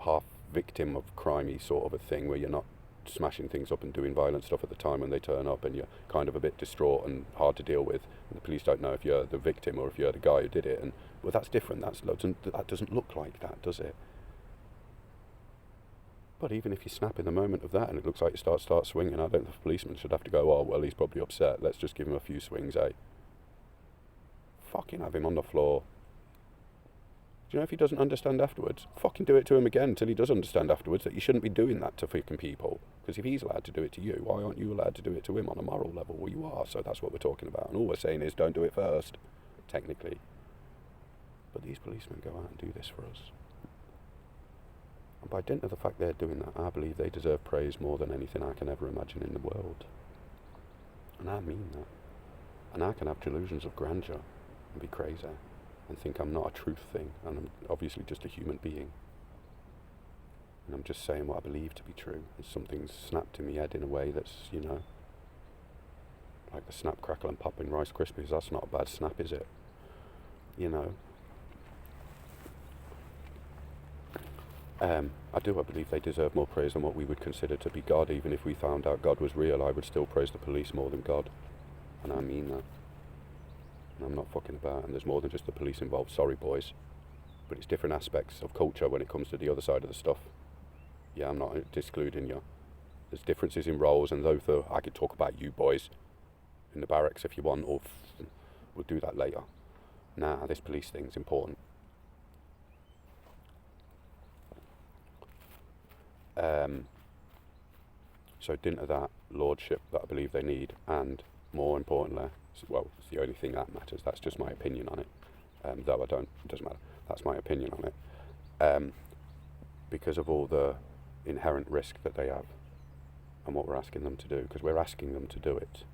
half victim of crimey sort of a thing, where you're not smashing things up and doing violent stuff at the time when they turn up, and you're kind of a bit distraught and hard to deal with, and the police don't know if you're the victim or if you're the guy who did it. And well, that's different. That doesn't look like that, does it? But even if you snap in the moment of that and it looks like you start swinging, I don't think the policeman should have to go, oh, well, he's probably upset, let's just give him a few swings, eh? Fucking have him on the floor. Do you know if he doesn't understand afterwards, fucking do it to him again until he does understand afterwards that you shouldn't be doing that to fucking people. Because if he's allowed to do it to you, why aren't you allowed to do it to him on a moral level? Well, you are, so that's what we're talking about. And all we're saying is don't do it first, technically. But these policemen go out and do this for us. And by dint of the fact they're doing that, I believe they deserve praise more than anything I can ever imagine in the world. And I mean that. And I can have delusions of grandeur and be crazy and think I'm not a truth thing, and I'm obviously just a human being. And I'm just saying what I believe to be true, and something's snapped in my head in a way that's, you know, like the snap, crackle and pop in Rice Krispies. That's not a bad snap, is it? You know. I believe they deserve more praise than what we would consider to be God. Even if we found out God was real, I would still praise the police more than God. And I mean that. And I'm not fucking about, and there's more than just the police involved, sorry boys. But it's different aspects of culture when it comes to the other side of the stuff. Yeah, I'm not excluding you. There's differences in roles, and though I could talk about you boys in the barracks if you want, or we'll do that later. Nah, this police thing's important. So didn't of that lordship that I believe they need, and more importantly, well, it's the only thing that matters, that's just my opinion on it, though it doesn't matter, that's my opinion on it, because of all the inherent risk that they have and what we're asking them to do, because we're asking them to do it,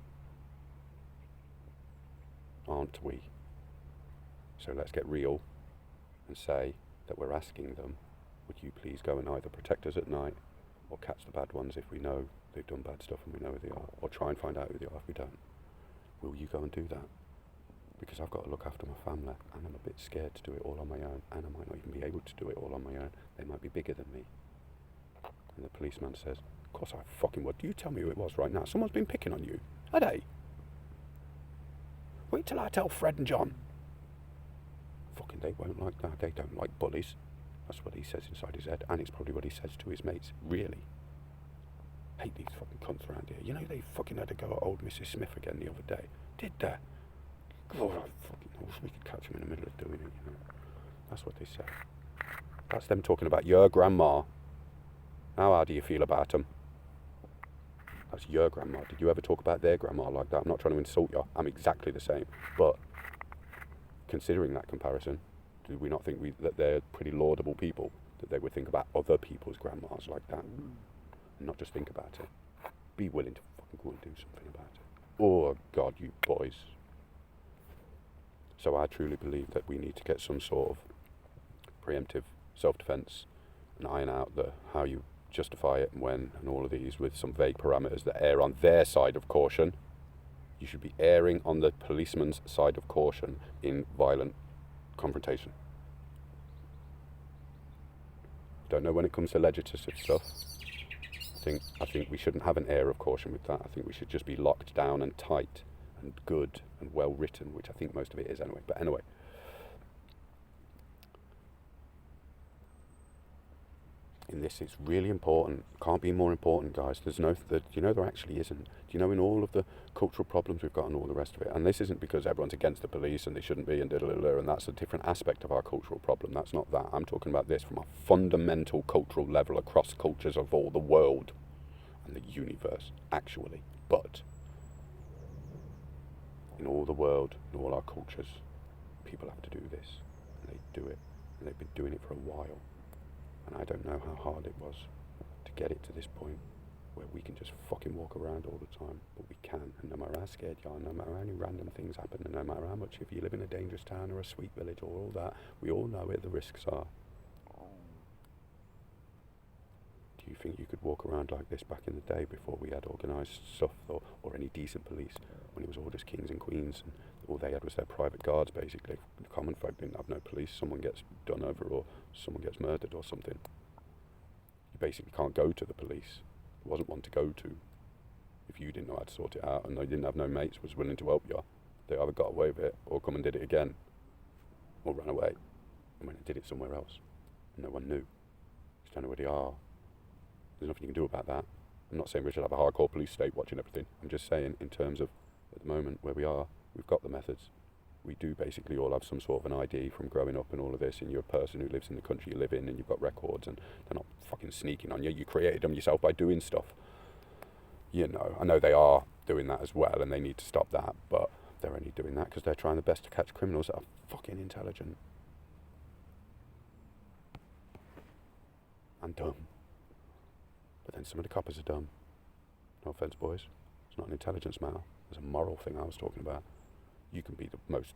aren't we? So let's get real and say that we're asking them, would you please go and either protect us at night or catch the bad ones if we know they've done bad stuff and we know who they are, or try and find out who they are if we don't. Will you go and do that? because I've got to look after my family, and I'm a bit scared to do it all on my own, and I might not even be able to do it all on my own. They might be bigger than me. And the policeman says, of course I fucking would. You tell me who it was right now. Someone's been picking on you. Are they? Wait till I tell Fred and John. Fucking they won't like that. They don't like bullies. That's what he says inside his head, and it's probably what he says to his mates. Really? Hate these fucking cunts around here. You know they fucking had to go at old Mrs. Smith again the other day. Did they? God, I fucking wish we could catch them in the middle of doing it, you know. That's what they say. That's them talking about your grandma. Now how do you feel about them? That's your grandma. Did you ever talk about their grandma like that? I'm not trying to insult you. I'm exactly the same. But considering that comparison, do we not think that they're pretty laudable people? That they would think about other people's grandmas like that? And not just think about it. Be willing to fucking go and do something about it. Oh God, you boys. So I truly believe that we need to get some sort of preemptive self-defense and iron out the how you justify it and when and all of these with some vague parameters that err on their side of caution. You should be erring on the policeman's side of caution in violent confrontation. Don't know when it comes to legislative stuff. I think we shouldn't have an air of caution with that. I think we should just be locked down and tight and good and well written, which I think most of it is anyway. But anyway, in this, it's really important. Can't be more important, guys. There actually isn't. Do you know, in all of the cultural problems we've got and all the rest of it, and this isn't because everyone's against the police and they shouldn't be and and that's a different aspect of our cultural problem. That's not that. I'm talking about this from a fundamental cultural level across cultures of all the world and the universe, actually. But in all the world, in all our cultures, people have to do this, and they do it, and they've been doing it for a while. And I don't know how hard it was to get it to this point where we can just fucking walk around all the time, but we can. And no matter how scared you are, no matter how many random things happen, and no matter how much, if you live in a dangerous town or a sweet village or all that, we all know where the risks are. Do you think you could walk around like this back in the day before we had organised stuff or any decent police, when it was all just kings and queens and all they had was their private guards basically? The common folk didn't have no police. Someone gets done over or someone gets murdered or something, you basically can't go to the police. There wasn't one to go to if you didn't know how to sort it out, and they didn't have no mates was willing to help you. They either got away with it or come and did it again or ran away and went and did it somewhere else, and no one knew. You don't know where they are. There's nothing you can do about that. I'm not saying we should have a hardcore police state watching everything. I'm just saying, in terms of at the moment where we are, we've got the methods. We do basically all have some sort of an ID from growing up and all of this, and you're a person who lives in the country you live in and you've got records, and they're not fucking sneaking on you. You created them yourself by doing stuff. You know, I know they are doing that as well, and they need to stop that, but they're only doing that because they're trying their best to catch criminals that are fucking intelligent and dumb. But then some of the coppers are dumb. No offence, boys. It's not an intelligence matter. It's a moral thing I was talking about. You can be the most,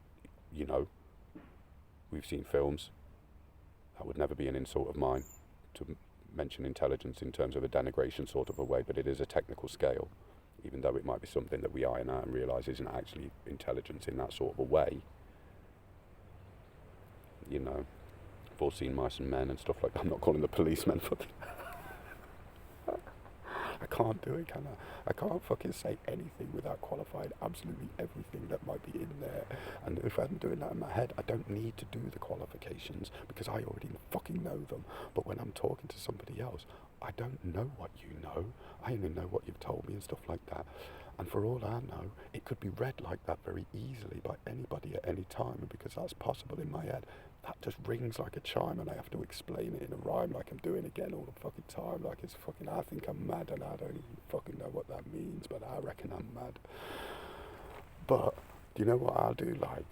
we've seen films. That would never be an insult of mine to mention intelligence in terms of a denigration sort of a way, but it is a technical scale, even though it might be something that we iron out and realise isn't actually intelligence in that sort of a way. You know, I've all seen Mice and Men and stuff like that. I'm not calling the policemen for I can't do it, can I? I can't fucking say anything without qualifying absolutely everything that might be in there. And if I'm doing that in my head, I don't need to do the qualifications because I already fucking know them. But when I'm talking to somebody else, I don't know what you know. I only know what you've told me and stuff like that. And for all I know, it could be read like that very easily by anybody at any time. And because that's possible in my head, that just rings like a chime, and I have to explain it in a rhyme like I'm doing again all the fucking time. Like it's fucking, I think I'm mad and I don't even fucking know what that means, but I reckon I'm mad. But do you know what I'll do like?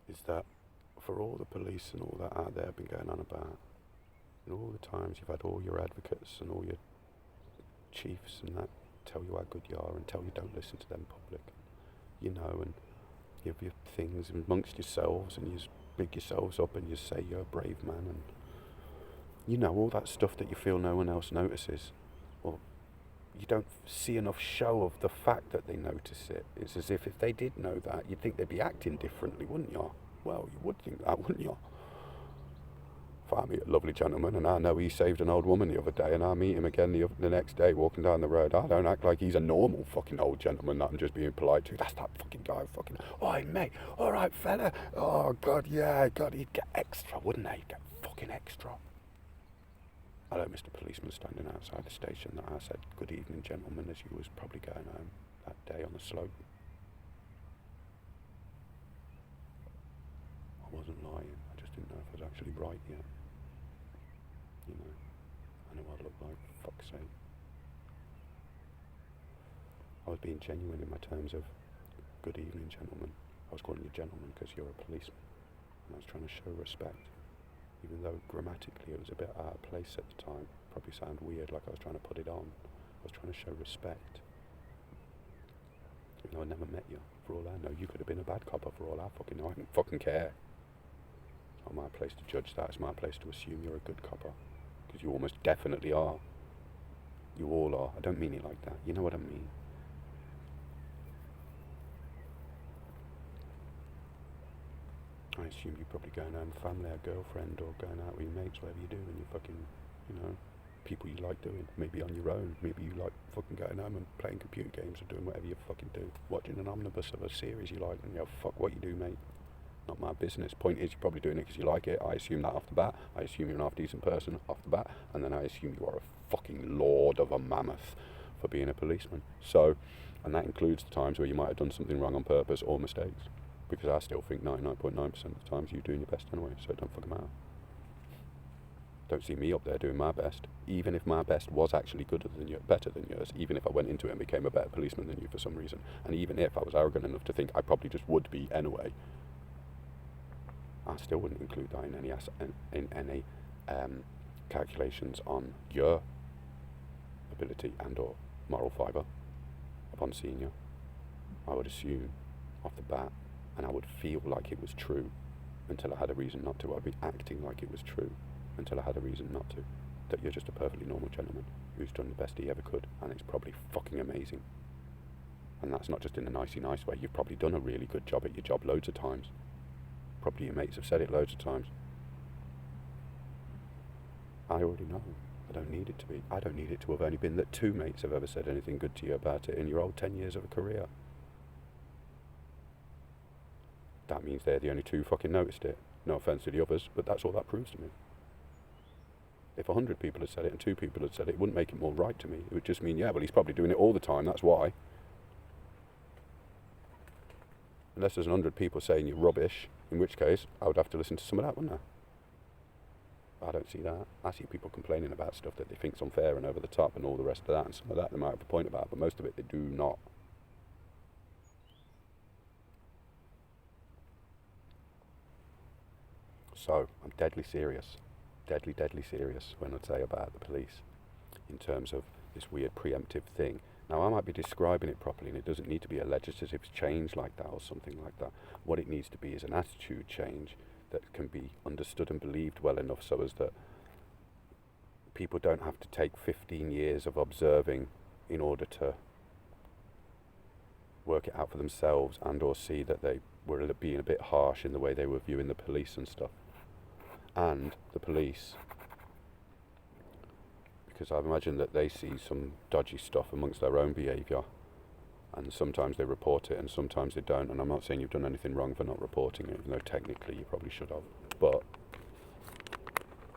Is that for all the police and all that out there have been going on about, and all the times you've had all your advocates and all your chiefs and that tell you how good you are and tell you don't listen to them in public, you know, and you have your things amongst yourselves and you big yourselves up and you say you're a brave man and, you know, all that stuff that you feel no one else notices. Well, you don't see enough show of the fact that they notice it. It's as if they did know that, you'd think they'd be acting differently, wouldn't you? Well, you would think that, wouldn't you? If I meet a lovely gentleman and I know he saved an old woman the other day and I meet him again the next day walking down the road, I don't act like he's a normal fucking old gentleman that I'm just being polite to. That's that fucking guy fucking, oi mate, alright fella, oh god, yeah, god, he'd get extra, wouldn't he? He'd get fucking extra. I know Mr. Policeman standing outside the station that I said, good evening gentlemen, as he was probably going home that day on the slope. I wasn't lying, I just didn't know if I was actually right yet. You know, I know what I look like, for fuck's sake. I was being genuine in my terms of, good evening gentlemen. I was calling you gentlemen because you're a policeman. And I was trying to show respect. Even though grammatically it was a bit out of place at the time. Probably sound weird, like I was trying to put it on. I was trying to show respect. Even though I never met you, for all I know, you could have been a bad copper for all I fucking know. I don't fucking care. It's not my place to judge that, it's my place to assume you're a good copper. Because you almost definitely are. You all are. I don't mean it like that. You know what I mean. I assume you're probably going home with family, a girlfriend, or going out with your mates, whatever you do, and you fucking, you know, people you like doing. Maybe on your own. Maybe you like fucking going home and playing computer games or doing whatever you fucking do. Watching an omnibus of a series you like, and you know, fuck what you do, mate. Not my business. Point is, you're probably doing it because you like it. I assume that off the bat. I assume you're an half-decent person off the bat. And then I assume you are a fucking lord of a mammoth for being a policeman. So, and that includes the times where you might have done something wrong on purpose or mistakes. Because I still think 99.9% of the times you're doing your best anyway, so don't fucking matter. Don't see me up there doing my best. Even if my best was actually better than yours, even if I went into it and became a better policeman than you for some reason, and even if I was arrogant enough to think I probably just would be anyway, I still wouldn't include that in any calculations on your ability and or moral fibre upon seeing you. I would assume off the bat, and I would feel like it was true until I had a reason not to. I'd be acting like it was true until I had a reason not to. That you're just a perfectly normal gentleman who's done the best he ever could, and it's probably fucking amazing. And that's not just in a nicey nice way. You've probably done a really good job at your job loads of times. Probably your mates have said it loads of times. I already know. I don't need it to be. I don't need it to have only been that 2 mates have ever said anything good to you about it in your old 10 years of a career. That means they're the only 2 fucking noticed it. No offence to the others, but that's all that proves to me. If 100 people had said it and 2 people had said it, it wouldn't make it more right to me. It would just mean, yeah, well, he's probably doing it all the time, that's why. Unless there's 100 people saying you're rubbish, in which case I would have to listen to some of that, wouldn't I? I don't see that. I see people complaining about stuff that they think's unfair and over the top and all the rest of that, and some of that they might have a point about, but most of it they do not. So, I'm deadly serious when I say about the police in terms of this weird preemptive thing. Now, I might be describing it properly, and it doesn't need to be a legislative change like that or something like that. What it needs to be is an attitude change that can be understood and believed well enough so as that people don't have to take 15 years of observing in order to work it out for themselves and or see that they were being a bit harsh in the way they were viewing the police and stuff. And the police, because I imagine that they see some dodgy stuff amongst their own behaviour, and sometimes they report it and sometimes they don't, and I'm not saying you've done anything wrong for not reporting it, even though technically you probably should have, but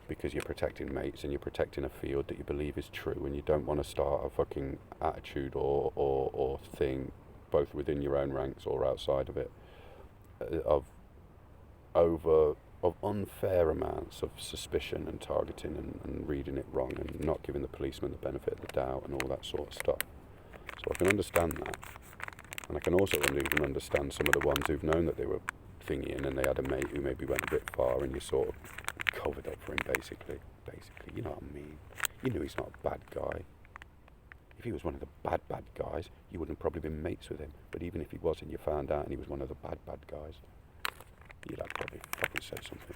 because you're protecting mates and you're protecting a field that you believe is true, and you don't want to start a fucking attitude or thing, both within your own ranks or outside of it, of unfair amounts of suspicion and targeting and reading it wrong and not giving the policeman the benefit of the doubt and all that sort of stuff. So I can understand that. And I can also even understand some of the ones who've known that they were thingying and they had a mate who maybe went a bit far and you sort of covered up for him basically, you know what I mean? You knew he's not a bad guy. If he was one of the bad guys, you wouldn't have probably been mates with him. But even if he was and you found out and he was one of the bad guys, you'd have probably fucking said something.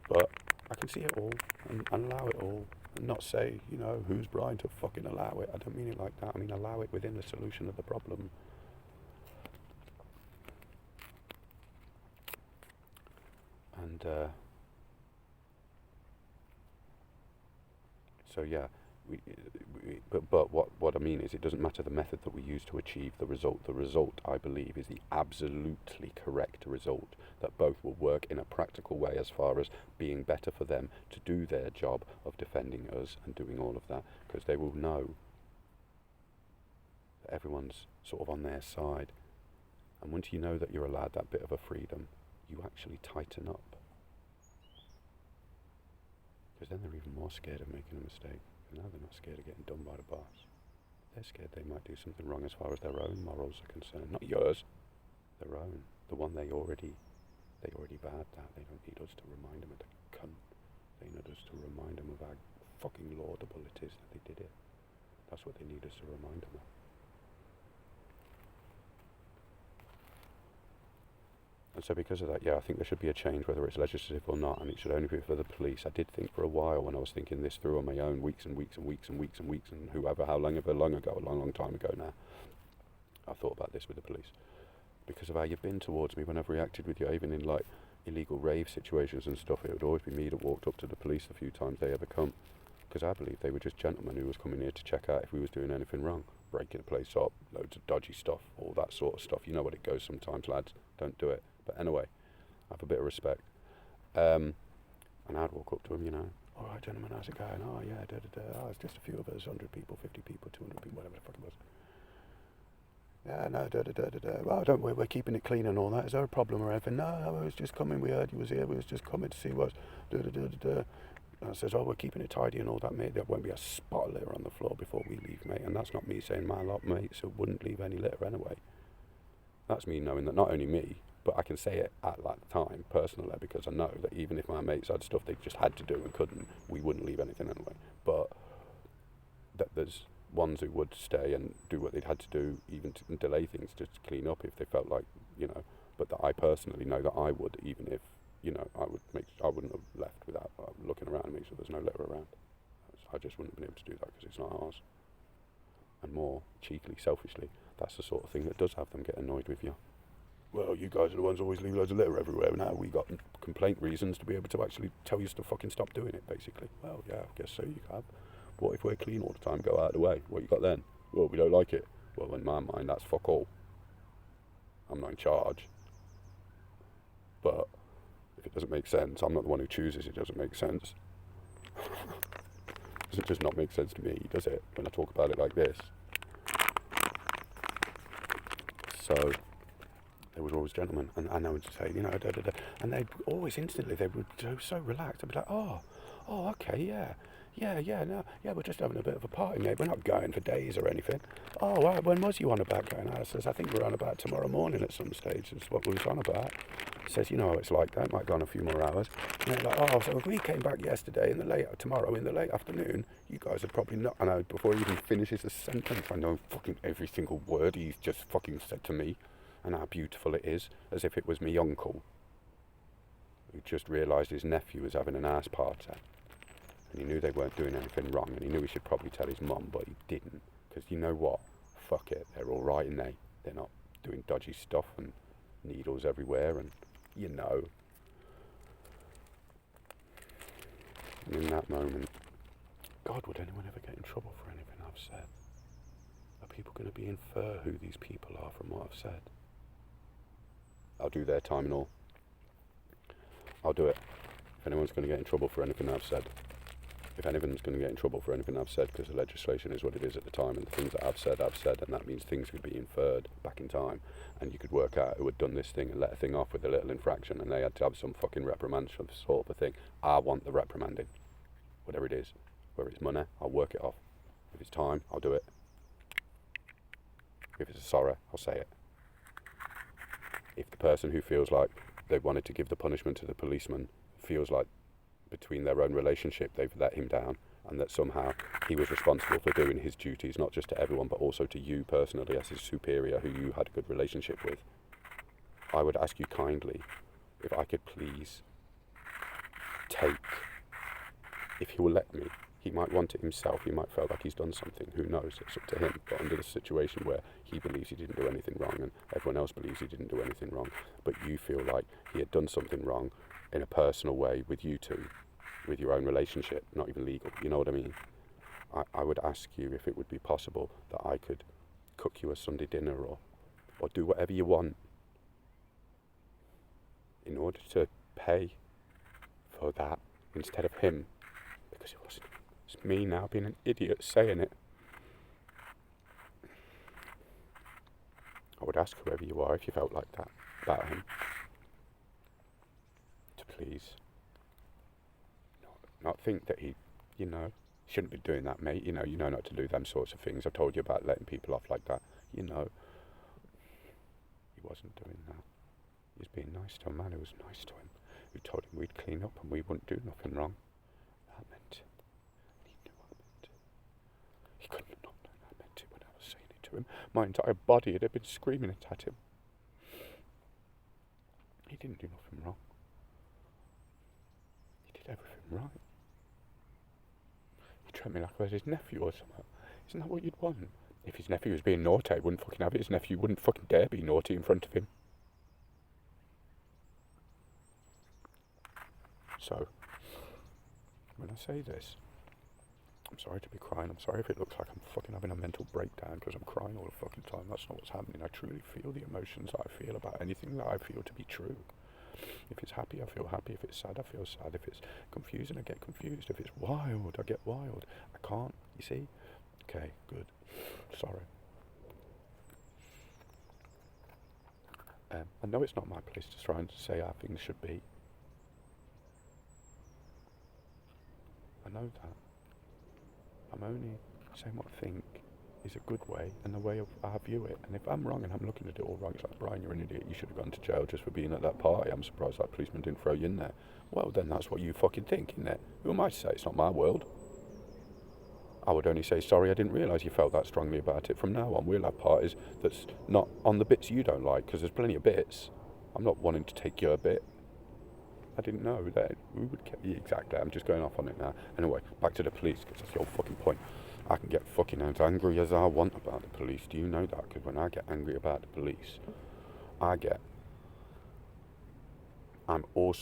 But I can see it all and allow it all. and not say, you know, who's blind to fucking allow it. I don't mean it like that. I mean allow it within the solution of the problem. And so yeah, but what I mean is, it doesn't matter the method that we use to achieve the result. The result, I believe, is the absolutely correct result, that both will work in a practical way as far as being better for them to do their job of defending us and doing all of that, because they will know that everyone's sort of on their side. And once you know that you're allowed that bit of a freedom, you actually tighten up. Because then they're even more scared of making a mistake. Now they're not scared of getting done by the boss. They're scared they might do something wrong as far as their own morals are concerned. Not yours, their own. The one they already bad that. They don't need us to remind them of the cunt. They need us to remind them of how fucking laudable it is that they did it. That's what they need us to remind them of. And so because of that, yeah, I think there should be a change, whether it's legislative or not, and it should only be for the police. I did think for a while, when I was thinking this through on my own, weeks and weeks, and whoever, how long ago, a long time ago now, I thought about this with the police. Because of how you've been towards me when I've reacted with you, even in like illegal rave situations and stuff, it would always be me that walked up to the police the few times they ever come. Because I believe they were just gentlemen who was coming here to check out if we was doing anything wrong. Breaking the place up, loads of dodgy stuff, all that sort of stuff. You know what it goes sometimes, lads. Don't do it. But anyway, I have a bit of respect. And I'd walk up to him, you know, all right, gentlemen, how's it going? Oh, yeah, Oh, it's just a few of us, 100 people, 50 people, 200 people, whatever the fuck it was. Yeah, no, Well, don't worry, we're keeping it clean and all that. Is there a problem or anything? No, I was just coming. We heard you was here. We was just coming to see what's... And I says, oh, we're keeping it tidy and all that, mate. There won't be a spot of litter on the floor before we leave, mate. And that's not me saying my lot, mate, so wouldn't leave any litter anyway. That's me knowing that not only me, but I can say it at that time personally, because I know that even if my mates had stuff they just had to do and couldn't, we wouldn't leave anything anyway. But that there's ones who would stay and do what they'd had to do, even to delay things just to clean up if they felt like, you know. But that I personally know that I would, even if, you know, I wouldn't have left without looking around and make sure there's no litter around. I just wouldn't have been able to do that because it's not ours. And more cheekily, selfishly, that's the sort of thing that does have them get annoyed with you. Well, you guys are the ones who always leave loads of litter everywhere. Now we got complaint reasons to be able to actually tell you to fucking stop doing it, basically. Well, yeah, I guess so, you have. What if we're clean all the time, go out of the way? What you got then? Well, we don't like it. Well, in my mind, that's fuck all. I'm not in charge. But if it doesn't make sense, I'm not the one who chooses it doesn't make sense. Does it just not make sense to me, does it, when I talk about it like this? So... there was always gentlemen, and I would say, you know, and they'd always instantly, they would go so relaxed. I'd be like, oh, okay, we're just having a bit of a party, mate. We're not going for days or anything. Oh, right, when was you on about going? I says, I think we're on about tomorrow morning at some stage, is what we was on about. He says, you know how it's like that, might go on a few more hours. And they're like, oh, so if we came back yesterday tomorrow in the late afternoon, you guys would probably not, and I, before he even finishes the sentence, I know fucking every single word he's just fucking said to me. And how beautiful it is, as if it was me uncle, who just realised his nephew was having an ass party. And he knew they weren't doing anything wrong, and he knew he should probably tell his mum, but he didn't. Because you know what? Fuck it, they're all right, and they're not doing dodgy stuff and needles everywhere, and you know. And in that moment, God, would anyone ever get in trouble for anything I've said? Are people going to be infer who these people are from what I've said? I'll do their time and all. I'll do it. If anyone's going to get in trouble for anything I've said. If anyone's going to get in trouble for anything I've said, because the legislation is what it is at the time, and the things that I've said, and that means things could be inferred back in time, and you could work out who had done this thing and let a thing off with a little infraction, and they had to have some fucking reprimand sort of a thing. I want the reprimanding. Whatever it is. Whether it's money, I'll work it off. If it's time, I'll do it. If it's a sorry, I'll say it. If the person who feels like they wanted to give the punishment to the policeman feels like between their own relationship they've let him down, and that somehow he was responsible for doing his duties, not just to everyone but also to you personally as his superior who you had a good relationship with, I would ask you kindly if I could please take, if you will let me, He might want it himself, he might feel like he's done something, who knows, it's up to him. But under the situation where he believes he didn't do anything wrong and everyone else believes he didn't do anything wrong, but you feel like he had done something wrong in a personal way with you two, with your own relationship, not even legal, you know what I mean? I would ask you if it would be possible that I could cook you a Sunday dinner or do whatever you want in order to pay for that instead of him, because it wasn't. It's me now being an idiot saying it. I would ask whoever you are if you felt like that about him to please not think that he, shouldn't be doing that, mate. You know not to do them sorts of things. I've told you about letting people off like that. He wasn't doing that. He was being nice to a man who was nice to him, who told him we'd clean up and we wouldn't do nothing wrong. That meant it. He knew I meant it. He couldn't have not known I meant it when I was saying it to him. My entire body had been screaming it at him. He didn't do nothing wrong. He did everything right. He treated me like I was his nephew or something. Isn't that what you'd want? If his nephew was being naughty, he wouldn't fucking have it. His nephew wouldn't fucking dare be naughty in front of him. So, when I say this, I'm sorry to be crying. I'm sorry if it looks like I'm fucking having a mental breakdown because I'm crying all the fucking time. That's not what's happening. I truly feel the emotions that I feel about anything that I feel to be true. If it's happy, I feel happy. If it's sad, I feel sad. If it's confusing, I get confused. If it's wild, I get wild. I can't, you see? Okay, good. Sorry. I know it's not my place to try and say how things should be. I know that. I'm only saying what I think is a good way and the way I view it. And if I'm wrong and I'm looking at it all wrong, it's like, Brian, you're an idiot. You should have gone to jail just for being at that party. I'm surprised that policeman didn't throw you in there. Well, then that's what you fucking think, isn't it? Who am I to say? It's not my world. I would only say, sorry, I didn't realise you felt that strongly about it. From now on, we'll have parties that's not on the bits you don't like, because there's plenty of bits. I'm not wanting to take your bit. I didn't know that we would get... Exactly, I'm just going off on it now. Anyway, back to the police, because that's the whole fucking point. I can get fucking as angry as I want about the police. Do you know that? Because when I get angry about the police, I'm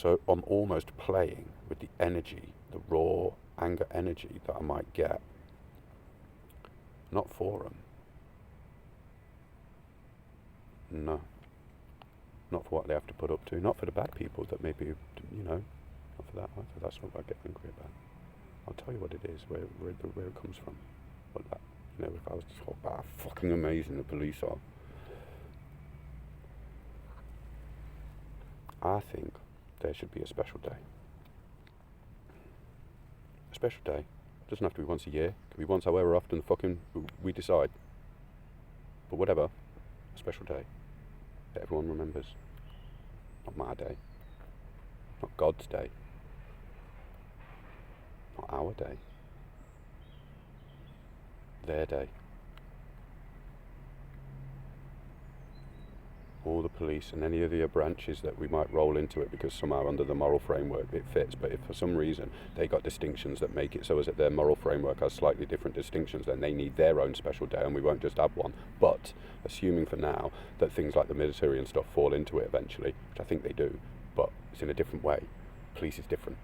almost playing with the energy, the raw anger energy that I might get. Not for them. No. Not for what they have to put up to. Not for the bad people that maybe, not for that either. That's not what I get angry about. I'll tell you what it is, where it comes from. But that, if I was to talk about how fucking amazing the police are, I think there should be a special day. A special day. It doesn't have to be once a year. It can be once however often we decide. But whatever, a special day that everyone remembers. Not my day. Not God's day. Not our day. Their day. All the police and any of the branches that we might roll into it because somehow under the moral framework it fits, but if for some reason they got distinctions that make it so as that their moral framework has slightly different distinctions, then they need their own special day and we won't just have one. But assuming for now that things like the military and stuff fall into it eventually, which I think they do, but it's in a different way. Police is different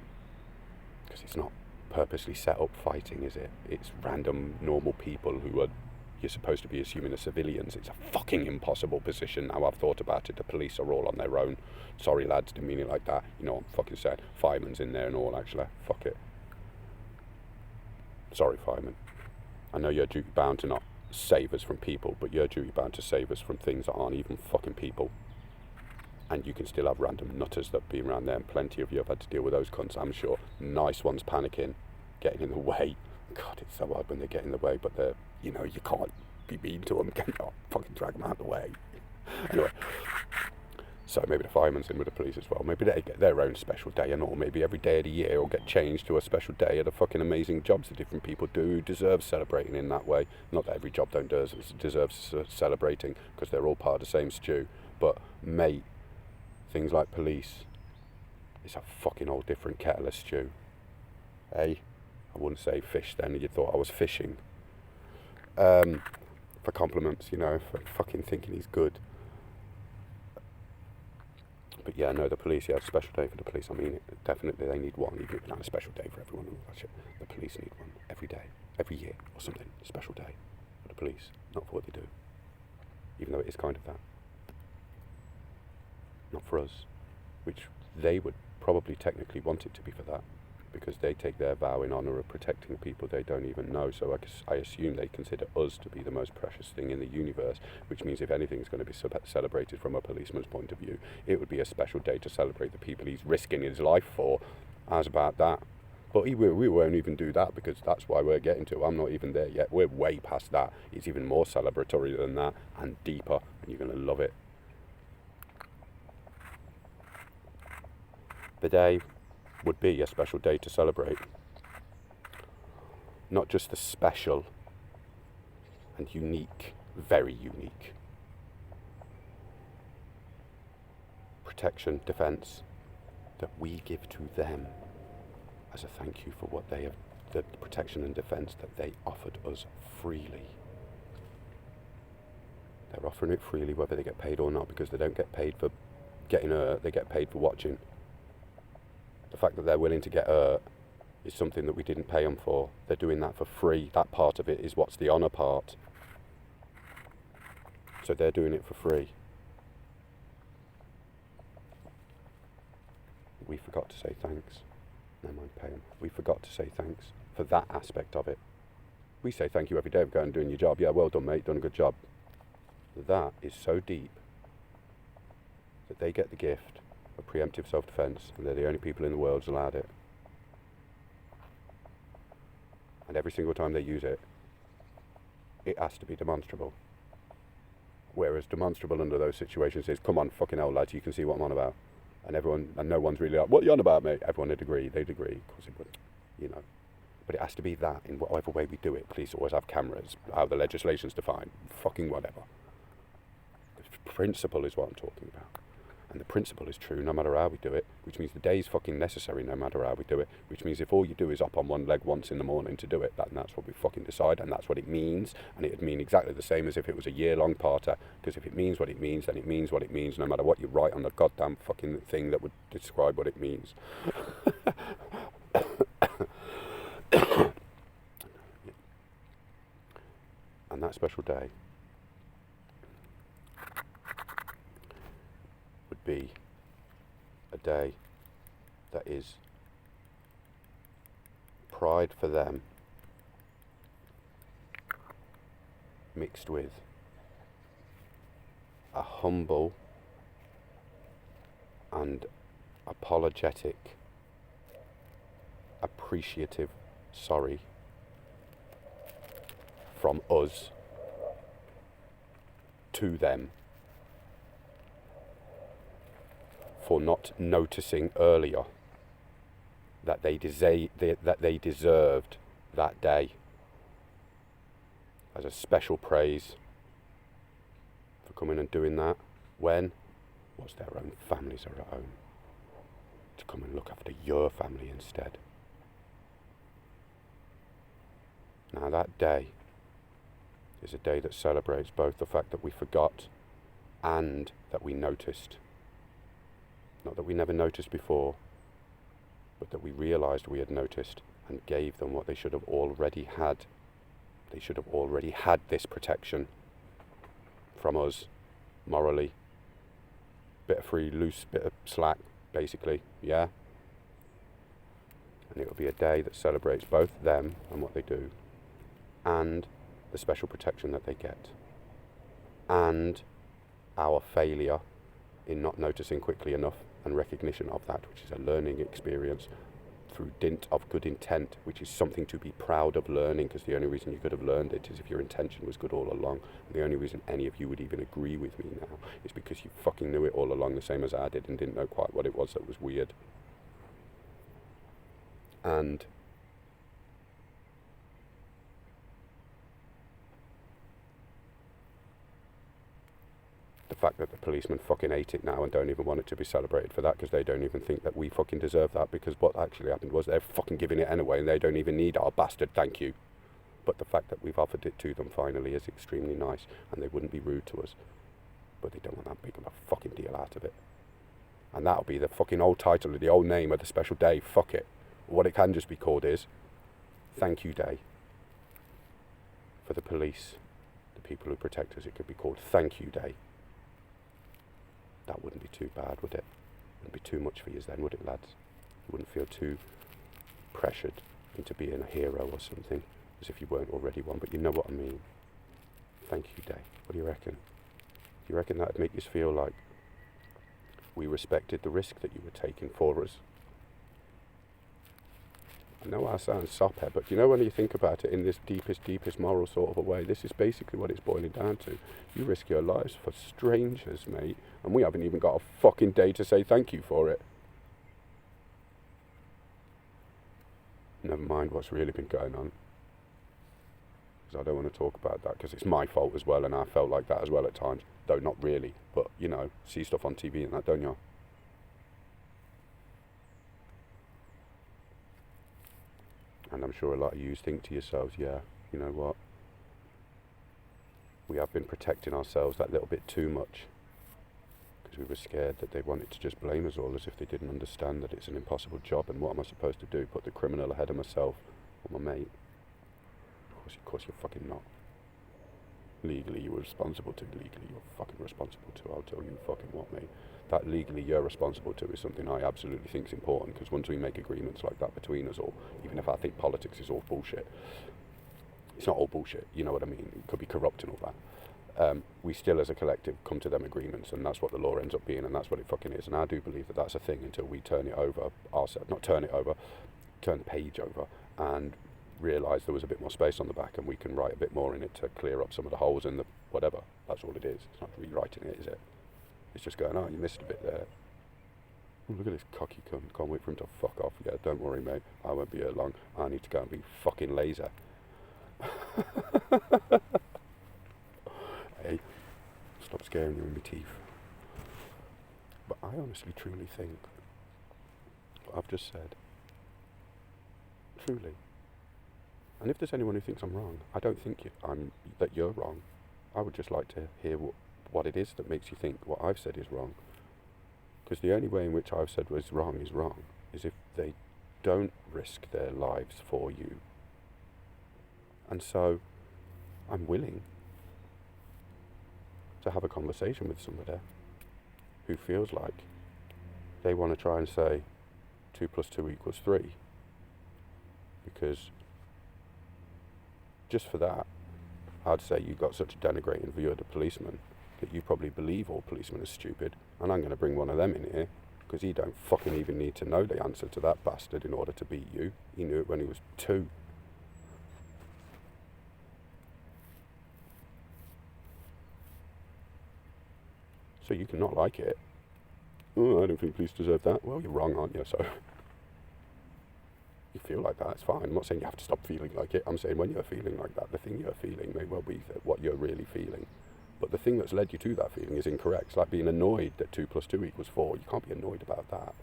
because it's not purposely set up fighting, is it? It's random normal people who are you're supposed to be assuming are civilians. It's a fucking impossible position. Now I've thought about it, the police are all on their own. Sorry lads, didn't mean it like that. I'm fucking saying fireman's in there and all, actually. Fuck it. Sorry, fireman. I know you're duty bound to not save us from people, but you're duty bound to save us from things that aren't even fucking people. And you can still have random nutters that be around there, and plenty of you have had to deal with those cunts, I'm sure. Nice ones panicking, getting in the way. God, it's so hard when they get in the way, but they're, you can't be mean to them, can you? Fucking drag them out of the way. Anyway, so maybe the fireman's in with the police as well. Maybe they get their own special day and all. Maybe every day of the year will get changed to a special day of the fucking amazing jobs that different people do who deserve celebrating in that way. Not that every job don't deserves celebrating, because they're all part of the same stew. But, mate, things like police, it's a fucking whole different kettle of stew. Hey? I wouldn't say fish then, you thought I was fishing. For compliments, you know, for fucking thinking he's good. But yeah, no, the police, yeah, it's a special day for the police. I mean, definitely they need one, even if it's not a special day for everyone and all that shit. The police need one every day, every year or something. A special day for the police, not for what they do. Even though it is kind of that. Not for us, which they would probably technically want it to be for that, because they take their vow in honour of protecting people they don't even know. So I assume they consider us to be the most precious thing in the universe, which means if anything's going to be celebrated from a policeman's point of view, it would be a special day to celebrate the people he's risking his life for. How's about that? But we won't even do that, because that's why we're getting to. I'm not even there yet. We're way past that. It's even more celebratory than that and deeper, and you're going to love it. The day would be a special day to celebrate. Not just the special and unique, very unique protection, defence that we give to them as a thank you for what they have, the protection and defence that they offered us freely. They're offering it freely whether they get paid or not, because they don't get paid for getting hurt, they get paid for watching. The fact that they're willing to get hurt is something that we didn't pay them for. They're doing that for free. That part of it is what's the honour part. So they're doing it for free. We forgot to say thanks. Never mind, pay them. We forgot to say thanks for that aspect of it. We say thank you every day for going and doing your job. Yeah, well done, mate, done a good job. That is so deep that they get the gift of preemptive self-defense, and they're the only people in the world allowed it. And every single time they use it, it has to be demonstrable. Whereas demonstrable under those situations is, come on, fucking hell, lads, you can see what I'm on about. And no one's really like, what are you on about, mate? Everyone would agree, they'd agree, of course it would, you know. But it has to be that in whatever way we do it. Police always have cameras, how the legislation's defined, fucking whatever. The principle is what I'm talking about. And the principle is true no matter how we do it, which means the day is fucking necessary no matter how we do it, which means if all you do is up on one leg once in the morning to do it, that's what we fucking decide, and that's what it means. And it would mean exactly the same as if it was a year-long parter, because if it means what it means, then it means what it means, no matter what you write on the goddamn fucking thing that would describe what it means. And that special day would be a day that is pride for them mixed with a humble and apologetic, appreciative sorry from us to them for not noticing earlier that they deserved that day, as a special praise for coming and doing that when their own families are at home, to come and look after your family instead. Now that day is a day that celebrates both the fact that we forgot and that we noticed. Not that we never noticed before, but that we realised we had noticed and gave them what they should have already had. They should have already had this protection from us, morally. Bit of free, loose, bit of slack, basically, yeah? And it will be a day that celebrates both them and what they do, and the special protection that they get, and our failure in not noticing quickly enough, and recognition of that, which is a learning experience through dint of good intent, which is something to be proud of learning, because the only reason you could have learned it is if your intention was good all along. And the only reason any of you would even agree with me now is because you fucking knew it all along, the same as I did, and didn't know quite what it was that was weird. And the fact that the policemen fucking hate it now and don't even want it to be celebrated for that, because they don't even think that we fucking deserve that, because what actually happened was they're fucking giving it anyway and they don't even need our bastard thank you. But the fact that we've offered it to them finally is extremely nice, and they wouldn't be rude to us. But they don't want that big of a fucking deal out of it. And that'll be the fucking old title of the old name of the special day, fuck it. What it can just be called is Thank You Day. For the police, the people who protect us, it could be called Thank You Day. That wouldn't be too bad, would it? Wouldn't be too much for you then, would it, lads? You wouldn't feel too pressured into being a hero or something, as if you weren't already one, but you know what I mean. Thank You Day. What do you reckon? Do you reckon that'd make you feel like we respected the risk that you were taking for us? I know I sound sophead, but you know, when you think about it in this deepest moral sort of a way, this is basically what it's boiling down to. You risk your lives for strangers, mate, and we haven't even got a fucking day to say thank you for it. Never mind what's really been going on, because I don't want to talk about that, because it's my fault as well, and I felt like that as well at times, though not really, but you know, see stuff on TV and that, don't you? And I'm sure a lot of you think to yourselves, yeah, you know what, we have been protecting ourselves that little bit too much, because we were scared that they wanted to just blame us all, as if they didn't understand that it's an impossible job, and what am I supposed to do, put the criminal ahead of myself or my mate? Of course you're fucking not. Legally you were responsible to, legally you're fucking responsible to, I'll tell you fucking what, mate. That legally you're responsible to is something I absolutely think is important, because once we make agreements like that between us all, even if I think politics is all bullshit, it's not all bullshit, you know what I mean, it could be corrupt and all that, we still as a collective come to them agreements, and that's what the law ends up being, and that's what it fucking is. And I do believe that that's a thing until we turn it over ourselves, not turn it over, turn the page over and realise there was a bit more space on the back, and we can write a bit more in it to clear up some of the holes in the whatever. That's all it is. It's not rewriting it, is it? It's just going, oh, you missed a bit there. Oh, look at this cocky cunt. Can't wait for him to fuck off. Yeah, don't worry, mate. I won't be here long. I need to go and be fucking laser. Hey, stop scaring you with my teeth. But I honestly, truly think what I've just said. Truly. And if there's anyone who thinks I'm wrong, I don't think that you're wrong. I would just like to hear what it is that makes you think what I've said is wrong. Because the only way in which I've said was wrong is if they don't risk their lives for you. And so I'm willing to have a conversation with somebody who feels like they want to try and say 2 + 2 = 3. Because just for that, I'd say you've got such a denigrating view of the policeman that you probably believe all policemen are stupid, and I'm going to bring one of them in here, because he don't fucking even need to know the answer to that bastard in order to beat you. He knew it when he was 2. So you can not like it. Oh, I don't think police deserve that. Well, you're wrong, aren't you? So you feel like that, it's fine. I'm not saying you have to stop feeling like it. I'm saying when you're feeling like that, the thing you're feeling may well be what you're really feeling. But the thing that's led you to that feeling is incorrect. It's like being annoyed that 2 + 2 = 4. You can't be annoyed about that.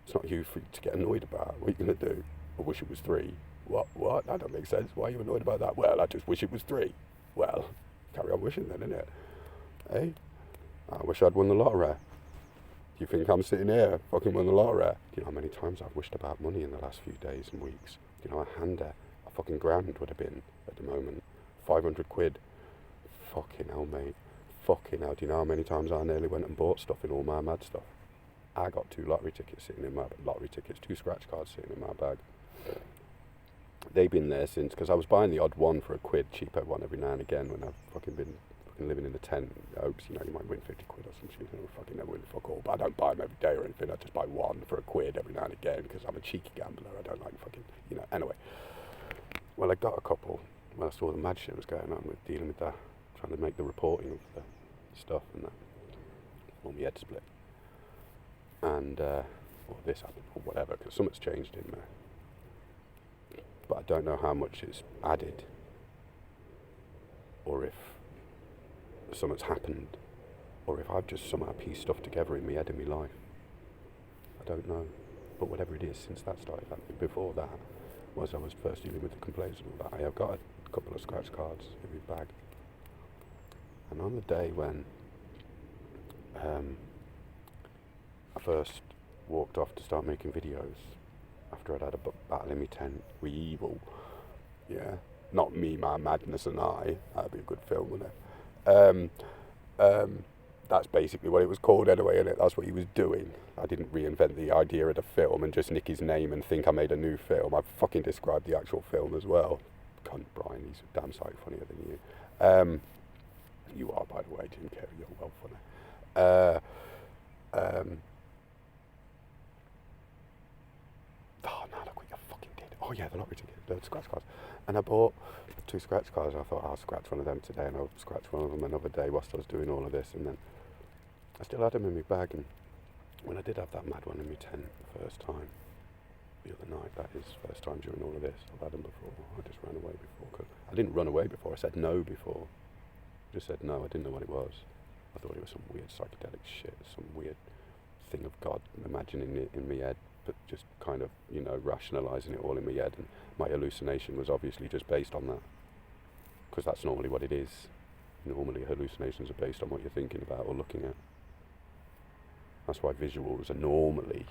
It's not you to get annoyed about. What are you going to do? I wish it was 3. What? That don't make sense. Why are you annoyed about that? Well, I just wish it was 3. Well, carry on wishing then, innit? Hey? I wish I'd won the lottery. Do you think I'm sitting here fucking won the lottery? Do you know how many times I've wished about money in the last few days and weeks? Do you know a hander, a fucking grand would have been at the moment? 500 quid. Fucking hell, mate. Fucking hell. Do you know how many times I nearly went and bought stuff in all my mad stuff? I got 2 lottery tickets sitting in my... 2 scratch cards sitting in my bag. They've been there since, because I was buying the odd one for £1, cheaper one every now and again when I've fucking been living in the tent. Hopes, you know, you might win 50 quid or some shit. I fucking never win fuck all. But I don't buy them every day or anything. I just buy one for £1 every now and again, because I'm a cheeky gambler. I don't like fucking, you know. Anyway. Well, I got a couple when I saw the mad shit was going on with dealing with that. Trying to make the reporting of the stuff and that. Well, my head split. And, or this happened, or whatever, because something's changed in there. But I don't know how much it's added, or if something's happened or if I've just somehow pieced stuff together in my head in my life. I don't know. But whatever it is, since that started happening, before that was I was first dealing with the complaints and all that. I have got a couple of scratch cards in my bag. And on the day when I first walked off to start making videos, after I'd had a battle in my tent with evil, yeah, not me, my madness and I, that'd be a good film, wouldn't it? That's basically what it was called anyway, innit? That's what he was doing. I didn't reinvent the idea of the film and just nick his name and think I made a new film. I fucking described the actual film as well. Cunt Brian, he's a damn sight funnier than you. You are, by the way, Jim Carrey, you're well funny. Oh no, look what you fucking did. Oh yeah, they're not really good, they're scratch cards. And I bought 2 scratch cards. I thought I'll scratch one of them today and I'll scratch one of them another day whilst I was doing all of this. And then I still had them in my bag, and when I did have that mad one in my tent the first time, the other night, that is first time during all of this, I've had them before, I just ran away before. Cause I didn't run away before, I said no before. I just said no, I didn't know what it was. I thought it was some weird psychedelic shit, some weird thing of God, imagining it in my head, but just kind of, you know, rationalising it all in my head. And my hallucination was obviously just based on that, because that's normally what it is. Normally hallucinations are based on what you're thinking about or looking at. That's why visuals are normally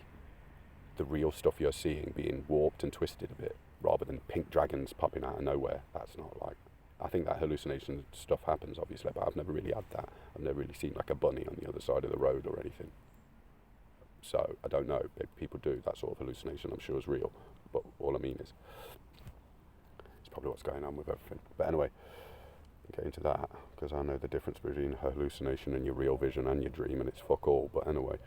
the real stuff you're seeing being warped and twisted a bit, rather than pink dragons popping out of nowhere. That's not like, I think that hallucination stuff happens obviously, but I've never really had that. I've never really seen like a bunny on the other side of the road or anything. So I don't know, if people do, that sort of hallucination I'm sure is real, but all I mean is, it's probably what's going on with everything. But anyway, get into that, because I know the difference between hallucination and your real vision and your dream, and it's fuck all. But anyway,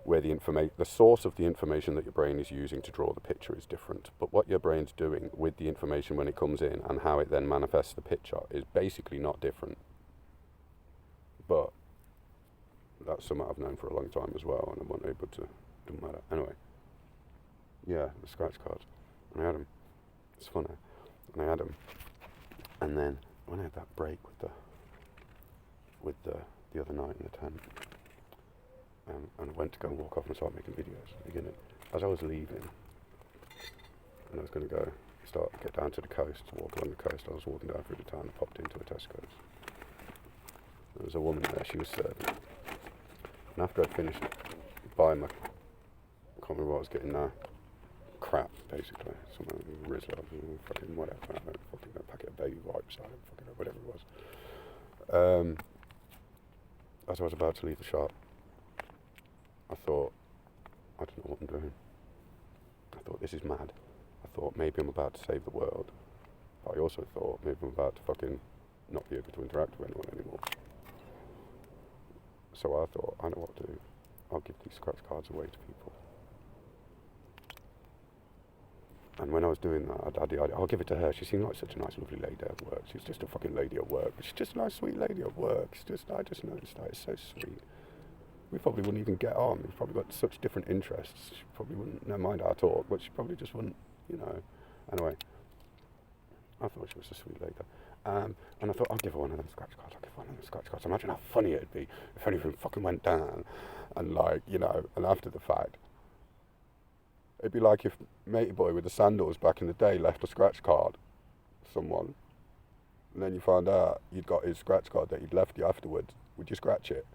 where the source of the information that your brain is using to draw the picture is different, but what your brain's doing with the information when it comes in and how it then manifests the picture is basically not different. But that's something I've known for a long time as well, and I wasn't able to, doesn't matter. Anyway, yeah, the scratch cards, and I had them, it's funny, and I had them, and then when I had that break with the other night in the tent, and I went to go and walk off and start making videos at the beginning, as I was leaving, and I was going to get down to the coast, to walk along the coast, I was walking down through the town and popped into a Tesco's. There was a woman there, she was serving. And after I'd finished buying I can't remember what I was getting now, crap, basically, something Rizla, fucking whatever, I don't fucking know, a packet of baby wipes, I don't fucking know, whatever it was. As I was about to leave the shop, I thought, I don't know what I'm doing. I thought, this is mad. I thought, maybe I'm about to save the world. But I also thought, maybe I'm about to fucking not be able to interact with anyone anymore. So I thought, I know what to do. I'll give these scratch cards away to people. And when I was doing that, I had the idea, I'll give it to her. She seemed like such a nice, lovely lady at work. She's just a fucking lady at work. But she's just a nice, sweet lady at work. I just noticed that. It's so sweet. We probably wouldn't even get on. We've probably got such different interests. She probably wouldn't, never mind our talk, but she probably just wouldn't, you know. Anyway, I thought she was a sweet lady. And I thought, I'll give her one of them scratch cards. Imagine how funny it'd be if anything fucking went down. And like, you know, and after the fact, it'd be like if matey boy with the sandals back in the day left a scratch card for someone, and then you found out you'd got his scratch card that he'd left you afterwards. Would you scratch it?